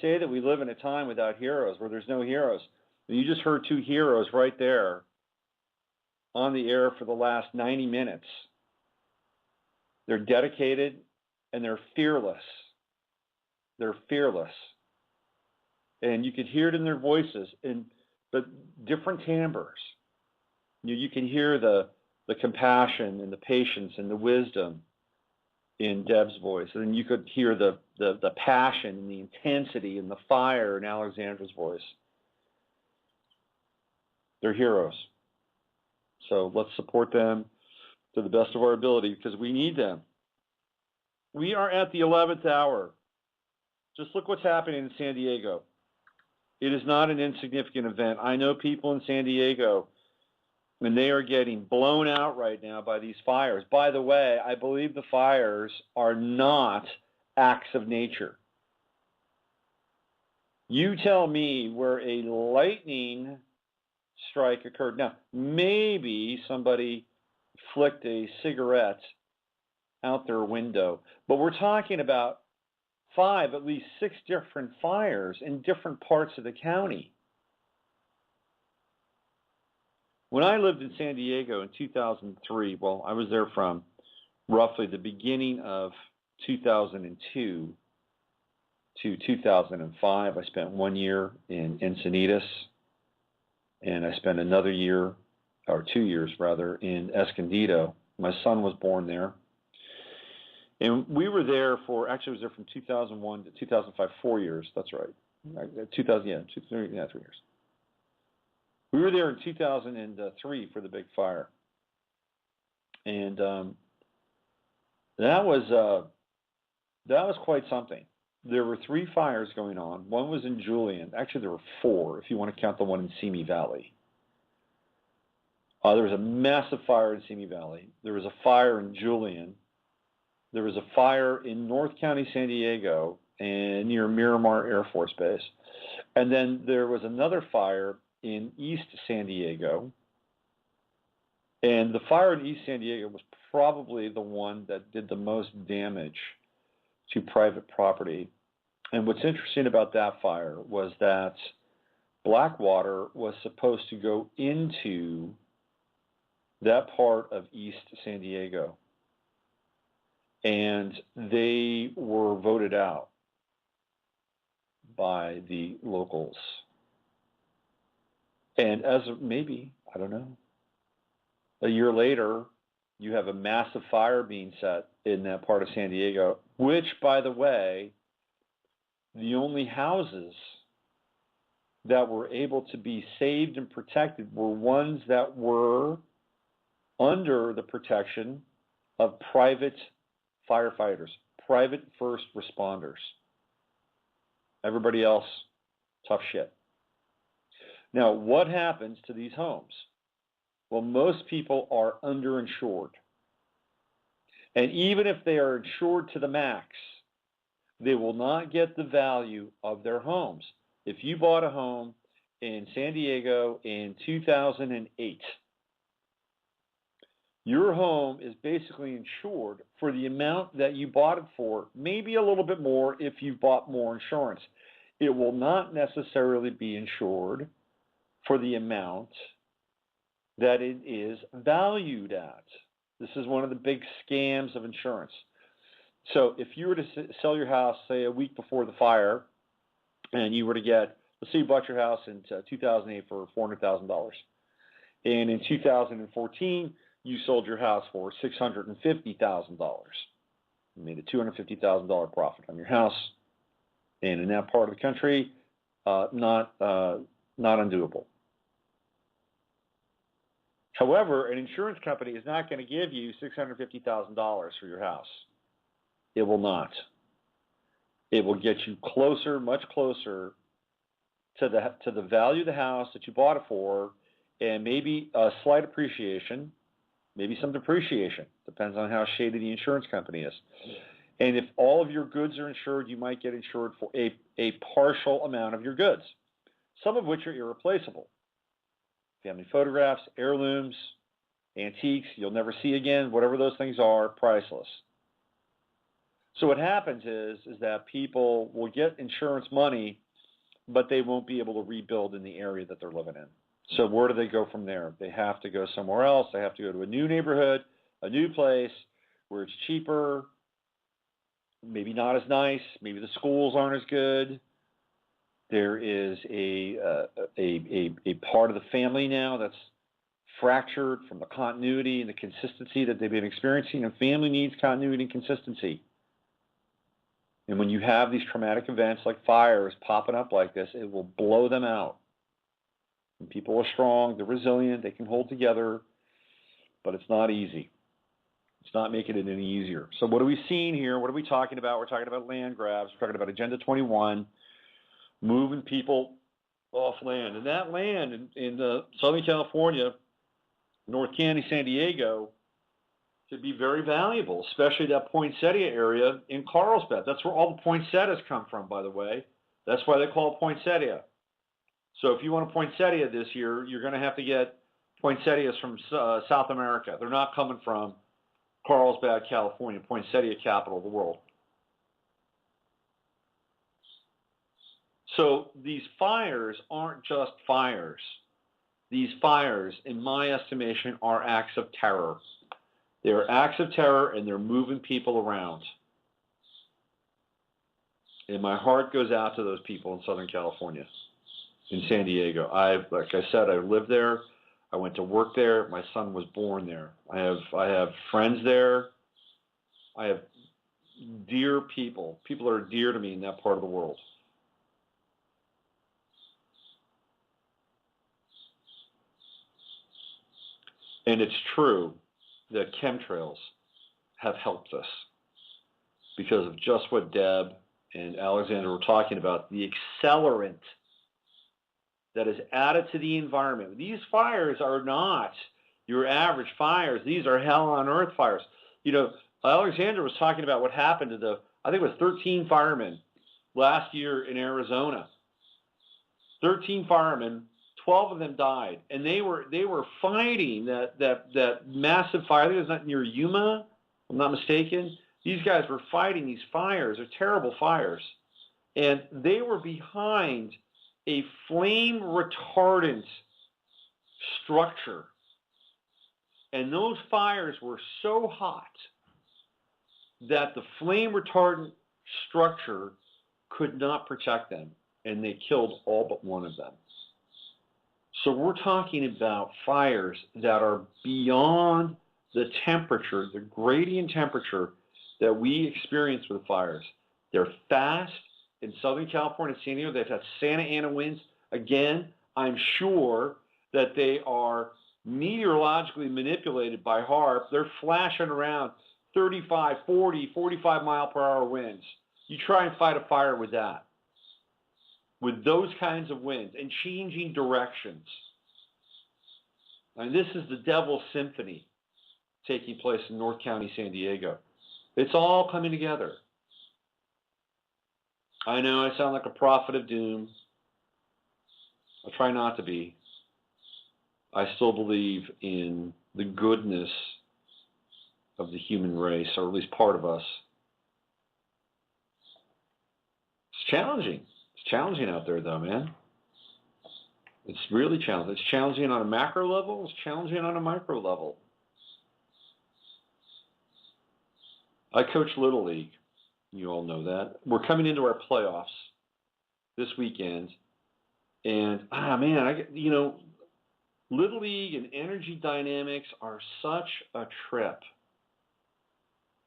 say that we live in a time without heroes, where there's no heroes. You just heard two heroes right there on the air for the last 90 minutes. They're dedicated and they're fearless. They're fearless. And you could hear it in their voices, but different timbres. You can hear the compassion and the patience and the wisdom in Deb's voice. And then you could hear the passion and the intensity and the fire in Alexandra's voice. They're heroes. So let's support them to the best of our ability, because we need them. We are at the 11th hour. Just look what's happening in San Diego. It is not an insignificant event. I know people in San Diego, and they are getting blown out right now by these fires. By the way, I believe the fires are not acts of nature. You tell me where a lightning strike occurred. Now, maybe somebody flicked a cigarette out their window, but we're talking about at least 6 different fires in different parts of the county. When I lived in San Diego in 2003, well, I was there from roughly the beginning of 2002 to 2005. I spent 1 year in Encinitas, and I spent another year, or 2 years rather, in Escondido. My son was born there. And we were there actually I was there from 2001 to 2005, 4 years, that's right. 3 years. We were there in 2003 for the big fire. And that was quite something. There were 3 fires going on. One was in Julian. Actually, there were 4, if you want to count the one in Simi Valley. There was a massive fire in Simi Valley. There was a fire in Julian. There was a fire in North County, San Diego, and near Miramar Air Force Base. And then there was another fire in East San Diego. And the fire in East San Diego was probably the one that did the most damage to private property. And what's interesting about that fire was that black water was supposed to go into that part of East San Diego. And they were voted out by the locals. And as of maybe, I don't know, a year later, you have a massive fire being set in that part of San Diego, which, by the way, the only houses that were able to be saved and protected were ones that were under the protection of private firefighters, private first responders. Everybody else, tough shit. Now, what happens to these homes? Well, most people are underinsured. And even if they are insured to the max, they will not get the value of their homes. If you bought a home in San Diego in 2008, your home is basically insured for the amount that you bought it for, maybe a little bit more if you bought more insurance. It will not necessarily be insured for the amount that it is valued at. This is one of the big scams of insurance. So if you were to sell your house, say, a week before the fire, and you were to get, let's say you bought your house in 2008 for $400,000, and in 2014, you sold your house for $650,000. You made a $250,000 profit on your house, and in that part of the country, not undoable. However, an insurance company is not going to give you $650,000 for your house. It will not. It will get you closer, much closer to the value of the house that you bought it for, and maybe a slight appreciation, maybe some depreciation. Depends on how shady the insurance company is. And if all of your goods are insured, you might get insured for a partial amount of your goods, some of which are irreplaceable. Family photographs, heirlooms, antiques you'll never see again, whatever those things are, priceless. So what happens is that people will get insurance money, but they won't be able to rebuild in the area that they're living in. So where do they go from there? They have to go somewhere else. They have to go to a new neighborhood, a new place where it's cheaper, maybe not as nice, maybe the schools aren't as good. There is a part of the family now that's fractured from the continuity and the consistency that they've been experiencing, and family needs continuity and consistency. And when you have these traumatic events like fires popping up like this, it will blow them out. And people are strong, they're resilient, they can hold together, but it's not easy. It's not making it any easier. So what are we seeing here? What are we talking about? We're talking about land grabs. We're talking about Agenda 21, moving people off land. And that land in Southern California, North County, San Diego, could be very valuable, especially that poinsettia area in Carlsbad. That's where all the poinsettias come from, by the way. That's why they call it poinsettia. So if you want a poinsettia this year, you're going to have to get poinsettias from South America. They're not coming from Carlsbad, California, poinsettia capital of the world. So these fires aren't just fires. These fires, in my estimation, are acts of terror. They are acts of terror, and they're moving people around. And my heart goes out to those people in Southern California, in San Diego. Like I said, I lived there. I went to work there. My son was born there. I have friends there. I have dear people that are dear to me in that part of the world. And it's true that chemtrails have helped us because of just what Deb and Alexandra were talking about, the accelerant that is added to the environment. These fires are not your average fires. These are hell on earth fires. You know, Alexandra was talking about what happened to I think it was 13 firemen last year in Arizona. 13 firemen, 12 of them died, and they were fighting that massive fire. I think it was not near Yuma, if I'm not mistaken. These guys were fighting these fires. They're terrible fires, and they were behind a flame retardant structure, and those fires were so hot that the flame retardant structure could not protect them, and they killed all but one of them. So we're talking about fires that are beyond the temperature, the gradient temperature that we experience with fires. They're fast. In Southern California, San Diego, they've had Santa Ana winds. Again, I'm sure that they are meteorologically manipulated by HAARP. They're flashing around 35, 40, 45 mile per hour winds. You try and fight a fire with that. with those kinds of winds and changing directions. And this is the Devil's Symphony taking place in North County, San Diego. It's all coming together. I know I sound like a prophet of doom. I'll try not to be. I still believe in the goodness of the human race, or at least part of us. It's challenging. It's challenging out there, though, man. It's really challenging. It's challenging on a macro level. It's challenging on a micro level. I coach Little League. You all know that. We're coming into our playoffs this weekend. And, man, Little League and energy dynamics are such a trip.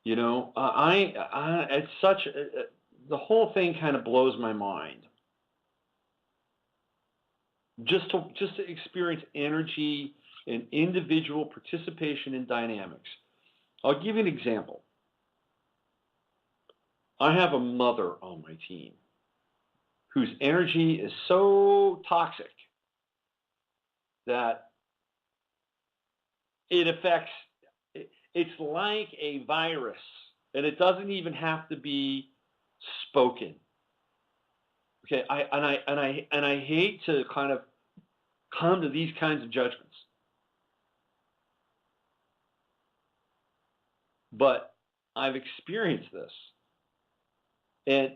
It's such the whole thing kind of blows my mind. Just to experience energy and individual participation in dynamics. I'll give you an example. I have a mother on my team whose energy is so toxic that it affects, it's like a virus, and it doesn't even have to be spoken. Okay, I hate to kind of come to these kinds of judgments, but I've experienced this, and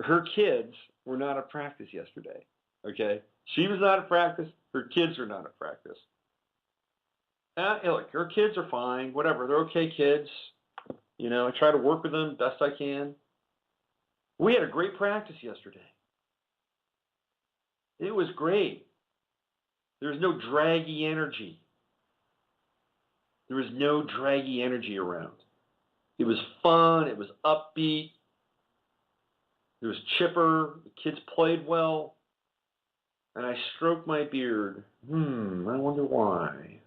her kids were not at practice yesterday. Okay, she was not at practice. Her kids are not at practice. Look, her kids are fine. Whatever, they're okay kids. I try to work with them best I can. We had a great practice yesterday. It was great. There was no draggy energy. There was no draggy energy around. It was fun. It was upbeat. It was chipper. The kids played well. And I stroked my beard. I wonder why.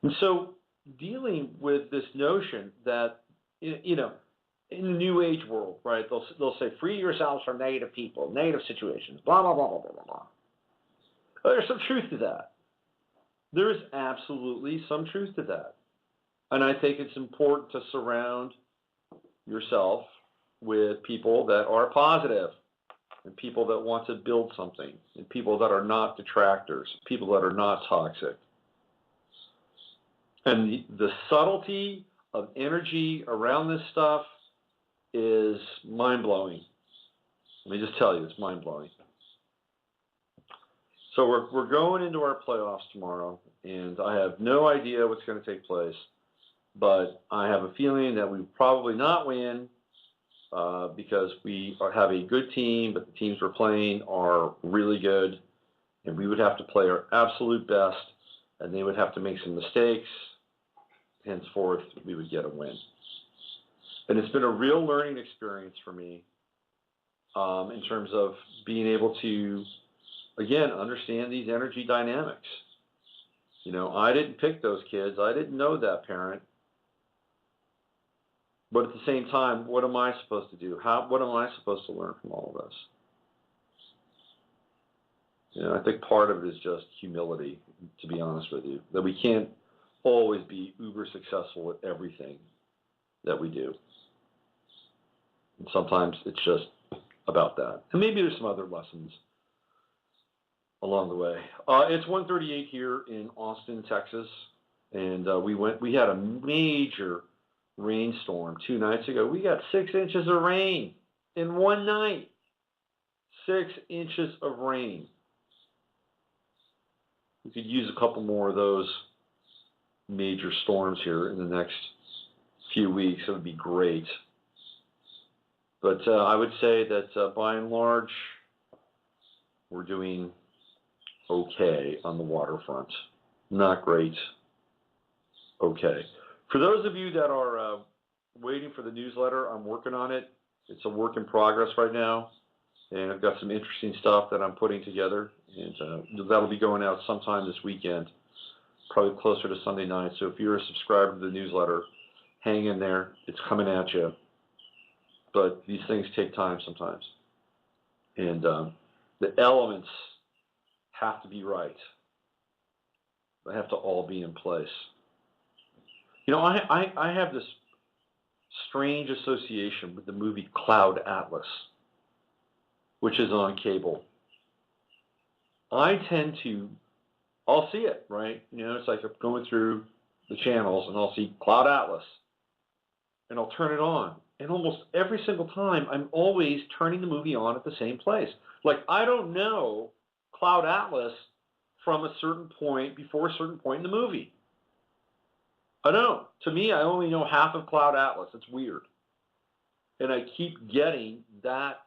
And so dealing with this notion that, in the New Age world, right, they'll say, free yourselves from negative people, negative situations, blah, blah, blah, blah, blah, blah. There's some truth to that. There is absolutely some truth to that. And I think it's important to surround yourself with people that are positive and people that want to build something and people that are not detractors, people that are not toxic. And the subtlety of energy around this stuff is mind-blowing. Let me just tell you, it's mind-blowing. So we're going into our playoffs tomorrow, and I have no idea what's going to take place, but I have a feeling that we will probably not win because we have a good team, but the teams we're playing are really good, and we would have to play our absolute best, and they would have to make some mistakes. Henceforth, we would get a win. And it's been a real learning experience for me in terms of being able to, again, understand these energy dynamics. I didn't pick those kids. I didn't know that parent. But at the same time, what am I supposed to do? What am I supposed to learn from all of this? I think part of it is just humility, to be honest with you, that we can't always be uber successful at everything that we do. And sometimes it's just about that. And maybe there's some other lessons along the way. It's 1:38 here in Austin, Texas, and we had a major rainstorm 2 nights ago. We got 6 inches of rain in one night. 6 inches of rain. We could use a couple more of those major storms here in the next few weeks. It would be great. But I would say that by and large, we're doing okay on the waterfront. Not great. Okay. For those of you that are waiting for the newsletter, I'm working on it. It's a work in progress right now. And I've got some interesting stuff that I'm putting together. And that'll be going out sometime this weekend, probably closer to Sunday night. So if you're a subscriber to the newsletter, hang in there. It's coming at you. but these things take time sometimes. And the elements have to be right. They have to all be in place. You know, I have this strange association with the movie Cloud Atlas, which is on cable. I'll see it, right? You know, it's like I'm going through the channels and I'll see Cloud Atlas and I'll turn it on. And almost every single time, I'm always turning the movie on at the same place. Like, I don't know Cloud Atlas from a certain point, before a certain point in the movie. I don't. To me, I only know half of Cloud Atlas. It's weird. And I keep getting that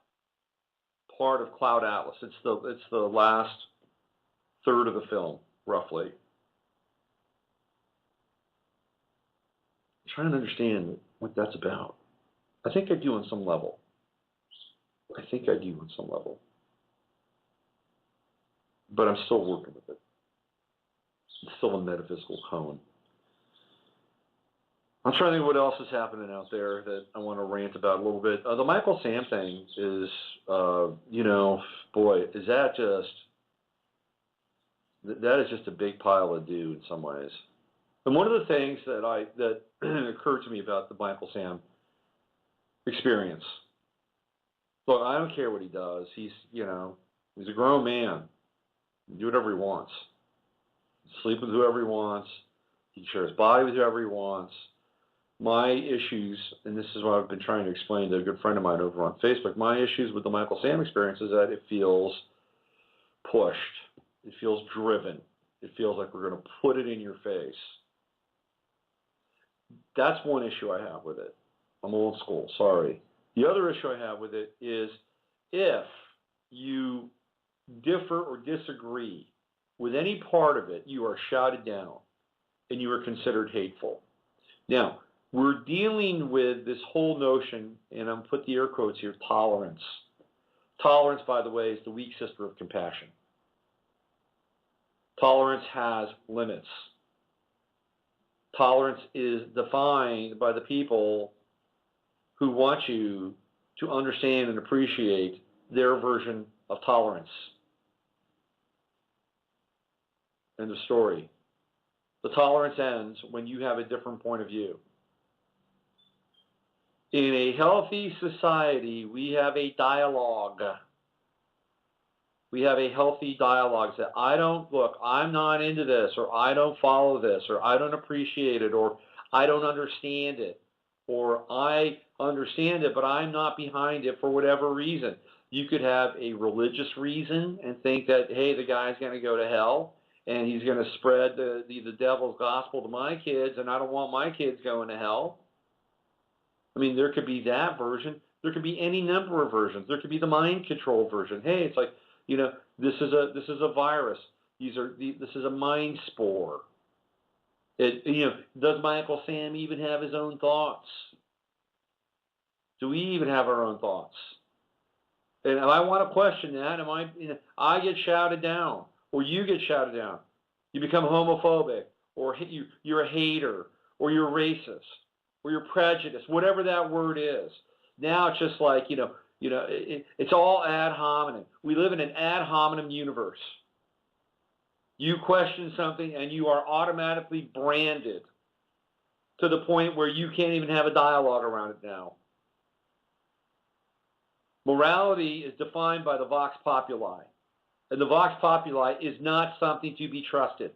part of Cloud Atlas. It's the last third of the film, roughly. I'm trying to understand what that's about. I think I do on some level. But I'm still working with it. It's still a metaphysical cone. I'm trying to think what else is happening out there that I want to rant about a little bit. The Michael Sam thing is, you know, boy, is that is just a big pile of do in some ways. And one of the things that occurred to me about the Michael Sam experience, look, I don't care what he does. He's a grown man. He can do whatever he wants. He can sleep with whoever he wants. He can share his body with whoever he wants. My issues, and this is what I've been trying to explain to a good friend of mine over on Facebook, my issues with the Michael Sam experience is that it feels pushed. It feels driven. It feels like we're going to put it in your face. That's one issue I have with it. I'm old school, sorry. The other issue I have with it is if you differ or disagree with any part of it, you are shouted down and you are considered hateful. Now, we're dealing with this whole notion, and I'm put the air quotes here, tolerance. Tolerance, by the way, is the weak sister of compassion. Tolerance has limits. Tolerance is defined by the people who want you to understand and appreciate their version of tolerance. End of story. The tolerance ends when you have a different point of view. In a healthy society, we have a dialogue. We have a healthy dialogue that I'm not into this, or I don't follow this, or I don't appreciate it, or I don't understand it, or I understand it, but I'm not behind it for whatever reason. You could have a religious reason and think that, hey, the guy's going to go to hell, and he's going to spread the devil's gospel to my kids, and I don't want my kids going to hell. I mean, there could be that version. There could be any number of versions. There could be the mind control version. Hey, it's like, you know, this is a virus. This is a mind spore. Does Michael Sam even have his own thoughts? Do we even have our own thoughts? And I want to question that. I get shouted down, or you get shouted down. You become homophobic, or you're a hater, or you're racist, or you're prejudiced, whatever that word is. Now it's just like, it's all ad hominem. We live in an ad hominem universe. You question something and you are automatically branded to the point where you can't even have a dialogue around it now. Morality is defined by the vox populi. And the vox populi is not something to be trusted.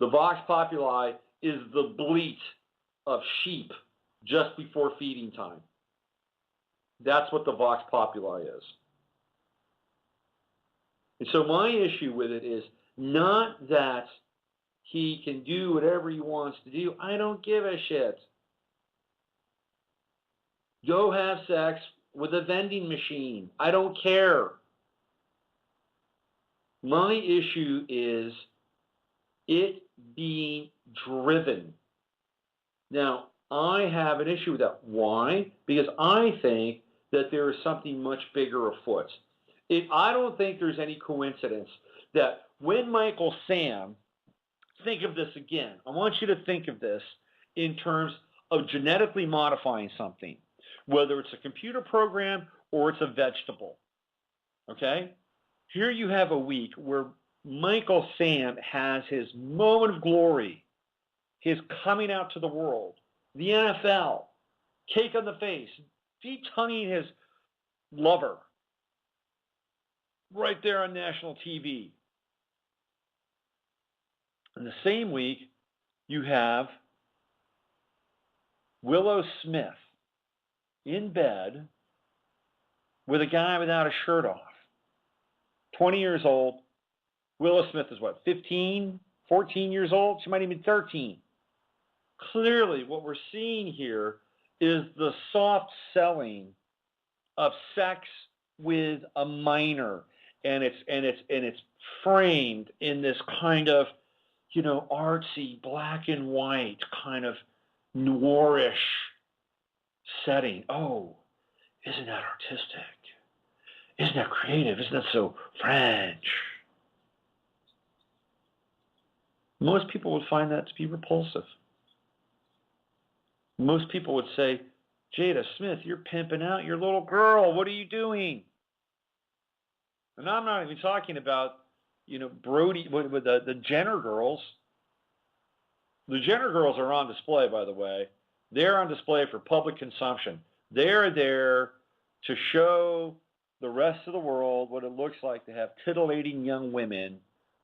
The vox populi is the bleat of sheep just before feeding time. That's what the vox populi is. And so my issue with it is not that he can do whatever he wants to do. I don't give a shit. Go have sex with a vending machine. I don't care. My issue is it being driven. Now, I have an issue with that. Why? Because I think that there is something much bigger afoot. I don't think there's any coincidence that when Michael Sam, think of this again. I want you to think of this in terms of genetically modifying something. whether it's a computer program or it's a vegetable. Okay? Here you have a week where Michael Sam has his moment of glory, his coming out to the world, the NFL, cake on the face, deep tonguing his lover right there on national TV. In the same week, you have Willow Smith in bed with a guy without a shirt off. 20 years old. Willow Smith is what, 15, 14 years old? She might even be 13. Clearly, what we're seeing here is the soft selling of sex with a minor, and it's framed in this kind of, you know, artsy black and white kind of noirish setting. Oh, isn't that artistic? Isn't that creative? Isn't that so French? Most people would find that to be repulsive. Most people would say, Jada Smith, you're pimping out your little girl. What are you doing? And I'm not even talking about, you know, Brody, with the Jenner girls. The Jenner girls are on display, by the way. They're on display for public consumption. They're there to show the rest of the world what it looks like to have titillating young women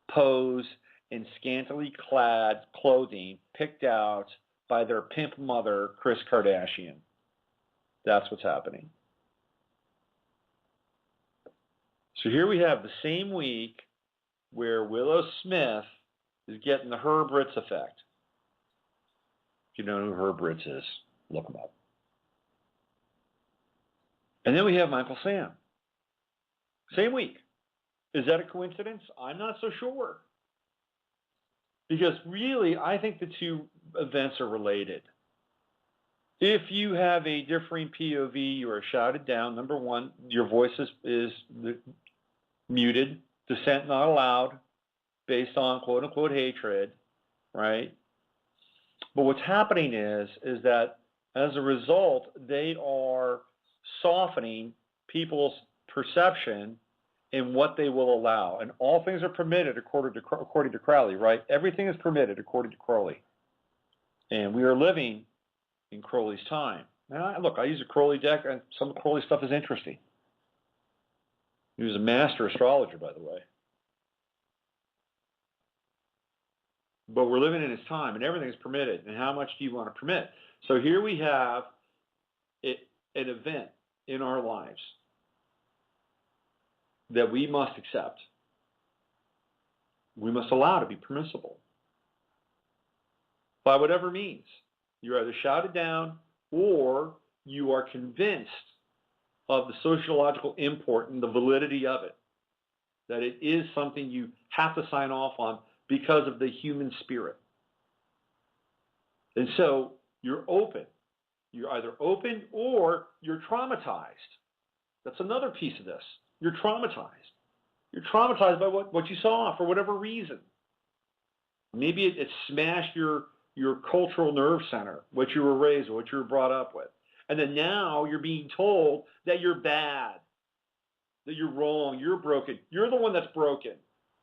pose in scantily clad clothing picked out by their pimp mother, Kris Kardashian. That's what's happening. So here we have the same week where Willow Smith is getting the Herb Ritts effect. If you know who Herb Ritts is, look him up. And then we have Michael Sam. Same week. Is that a coincidence? I'm not so sure. Because really, I think the two events are related. If you have a differing POV, you are shouted down. Number one, your voice is muted, dissent not allowed, based on quote-unquote hatred, right? But what's happening is that as a result, they are softening people's perception in what they will allow. And all things are permitted according to Crowley, right? Everything is permitted according to Crowley. And we are living in Crowley's time. Now, look, I use a Crowley deck, and some of Crowley's stuff is interesting. He was a master astrologer, by the way. But we're living in his time, and everything is permitted. And how much do you want to permit? So here we have an event in our lives that we must accept. We must allow to be permissible. By whatever means. You're either shouted down or you are convinced of the sociological import and the validity of it. That it is something you have to sign off on because of the human spirit. And so you're open. You're either open or you're traumatized. That's another piece of this. You're traumatized. You're traumatized by what you saw for whatever reason. Maybe it smashed your cultural nerve center, what you were raised with, what you were brought up with. And then now you're being told that you're bad, that you're wrong, you're broken. You're the one that's broken.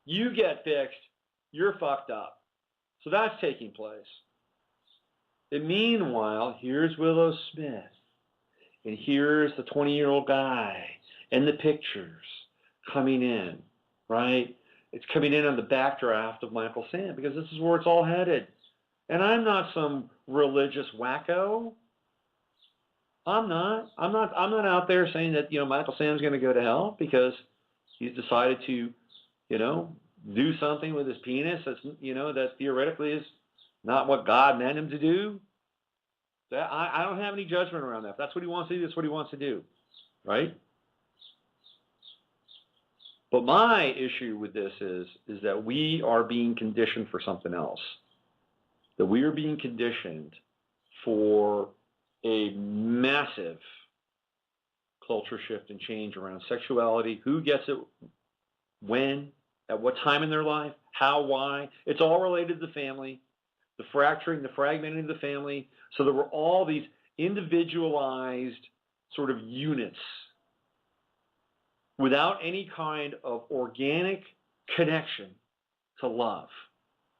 You get fixed. You're fucked up. So that's taking place. And meanwhile, here's Willow Smith. And here's the 20-year-old guy and the pictures coming in, right? It's coming in on the backdraft of Michael Sam because this is where it's all headed. And I'm not some religious wacko. I'm not out there saying that, Michael Sam's going to go to hell because he's decided to, do something with his penis that's, that theoretically is not what God meant him to do. I don't have any judgment around that. If that's what he wants to do, that's what he wants to do, right? But my issue with this is that we are being conditioned for something else. That we are being conditioned for a massive culture shift and change around sexuality, who gets it, when, at what time in their life, how, why. It's all related to the family, the fracturing, the fragmenting of the family. So there were all these individualized sort of units without any kind of organic connection to love,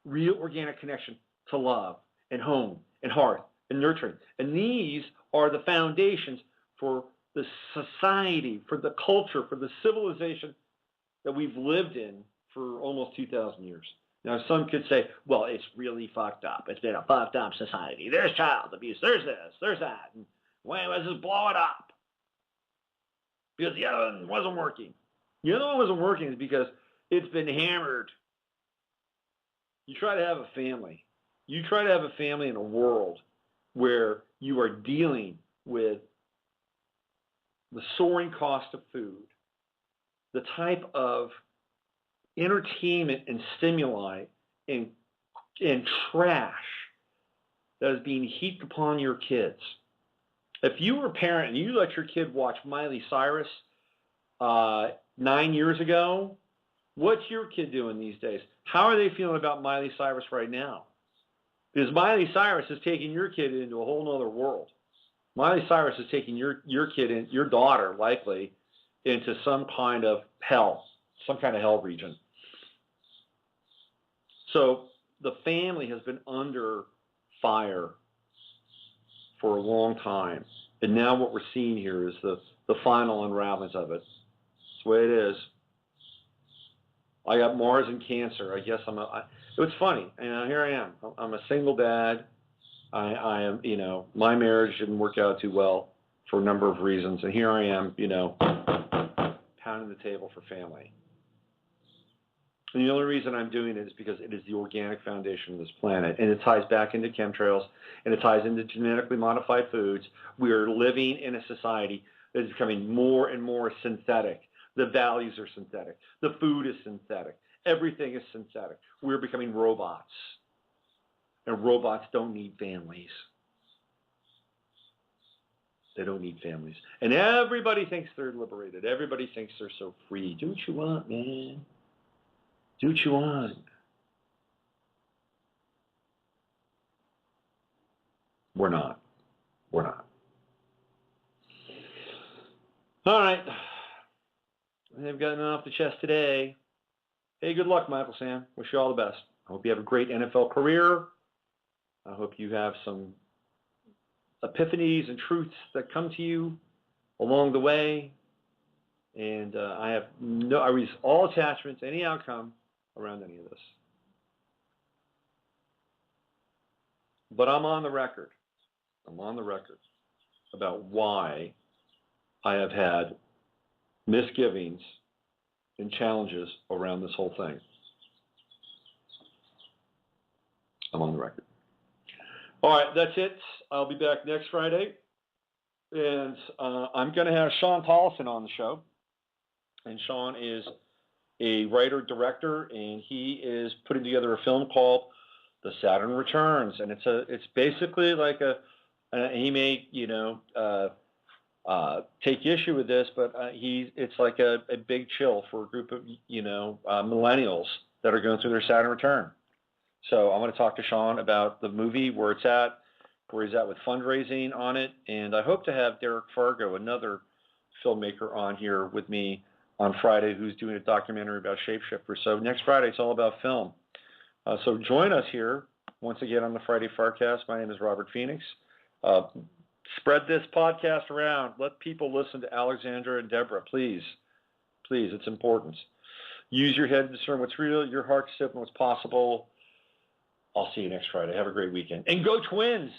real organic connection to love and home and hearth and nurturing. And these are the foundations for the society, for the culture, for the civilization that we've lived in for almost 2,000 years. Now, some could say, well, it's really fucked up. It's been a fucked up society. There's child abuse. There's this. There's that. And why let's just blow it up? Because the other one wasn't working. The other one wasn't working is because it's been hammered. You try to have a family. You try to have a family in a world where you are dealing with the soaring cost of food, the type of entertainment and stimuli and trash that is being heaped upon your kids. If you were a parent and you let your kid watch Miley Cyrus 9 years ago, what's your kid doing these days? How are they feeling about Miley Cyrus right now? Because Miley Cyrus is taking your kid into a whole other world. Miley Cyrus is taking your kid, your daughter likely, into some kind of hell, some kind of hell region. So the family has been under fire for a long time. And now what we're seeing here is the final unravelings of it. That's the way it is. I got Mars and Cancer. I guess it was funny. Here I am. I'm a single dad. I am, my marriage didn't work out too well for a number of reasons. And here I am, pounding the table for family. And the only reason I'm doing it is because it is the organic foundation of this planet. And it ties back into chemtrails, and it ties into genetically modified foods. We are living in a society that is becoming more and more synthetic. The values are synthetic. The food is synthetic. Everything is synthetic. We're becoming robots. And robots don't need families. They don't need families. And everybody thinks they're liberated. Everybody thinks they're so free. Do what you want, man. Do what you want. We're not. We're not. All right. They've gotten off the chest today. Hey, good luck, Michael Sam. Wish you all the best. I hope you have a great NFL career. I hope you have some epiphanies and truths that come to you along the way. And I release all attachments, any outcome around any of this. But I'm on the record. I'm on the record about why I have had misgivings and challenges around this whole thing. I'm on the record. All right, that's it. I'll be back next Friday. And I'm going to have Sean Paulson on the show. And Sean is a writer-director, and he is putting together a film called The Saturn Returns. And it's basically like he may, take issue with this, but it's like a big chill for a group of, millennials that are going through their Saturn return. So I'm going to talk to Sean about the movie, where it's at, where he's at with fundraising on it. And I hope to have Derek Fargo, another filmmaker, on here with me on Friday, who's doing a documentary about shapeshifters. So next Friday, it's all about film. So join us here once again on the Friday FARcast. My name is Robert Phoenix. Spread this podcast around. Let people listen to Alexandra and Deborah, please. Please, it's important. Use your head to discern what's real, your heart to sift what's possible. I'll see you next Friday. Have a great weekend. And go Twins!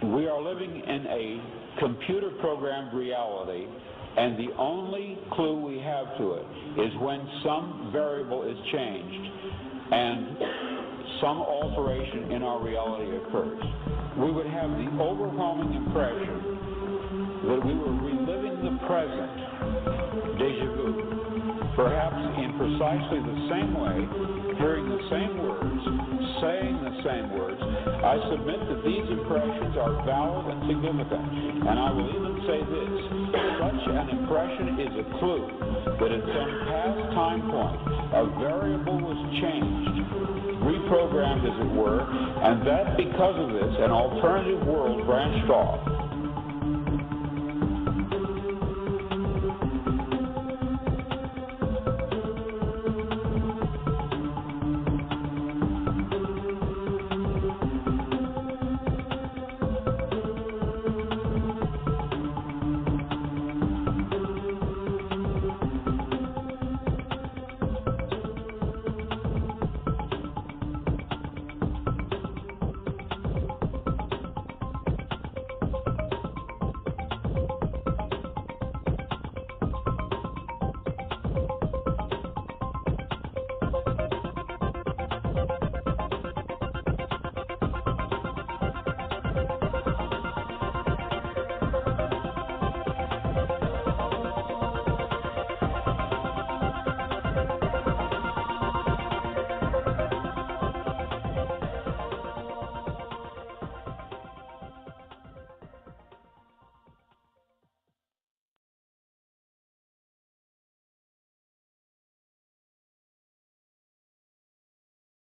We are living in a computer-programmed reality, and the only clue we have to it is when some variable is changed and some alteration in our reality occurs. We would have the overwhelming impression that we were reliving the present, déjà vu, perhaps in precisely the same way, hearing the same words, saying the same words. I submit that these impressions are valid and significant, and I will even say this: such an impression is a clue that at some past time point a variable was changed, reprogrammed as it were, and that because of this an alternative world branched off.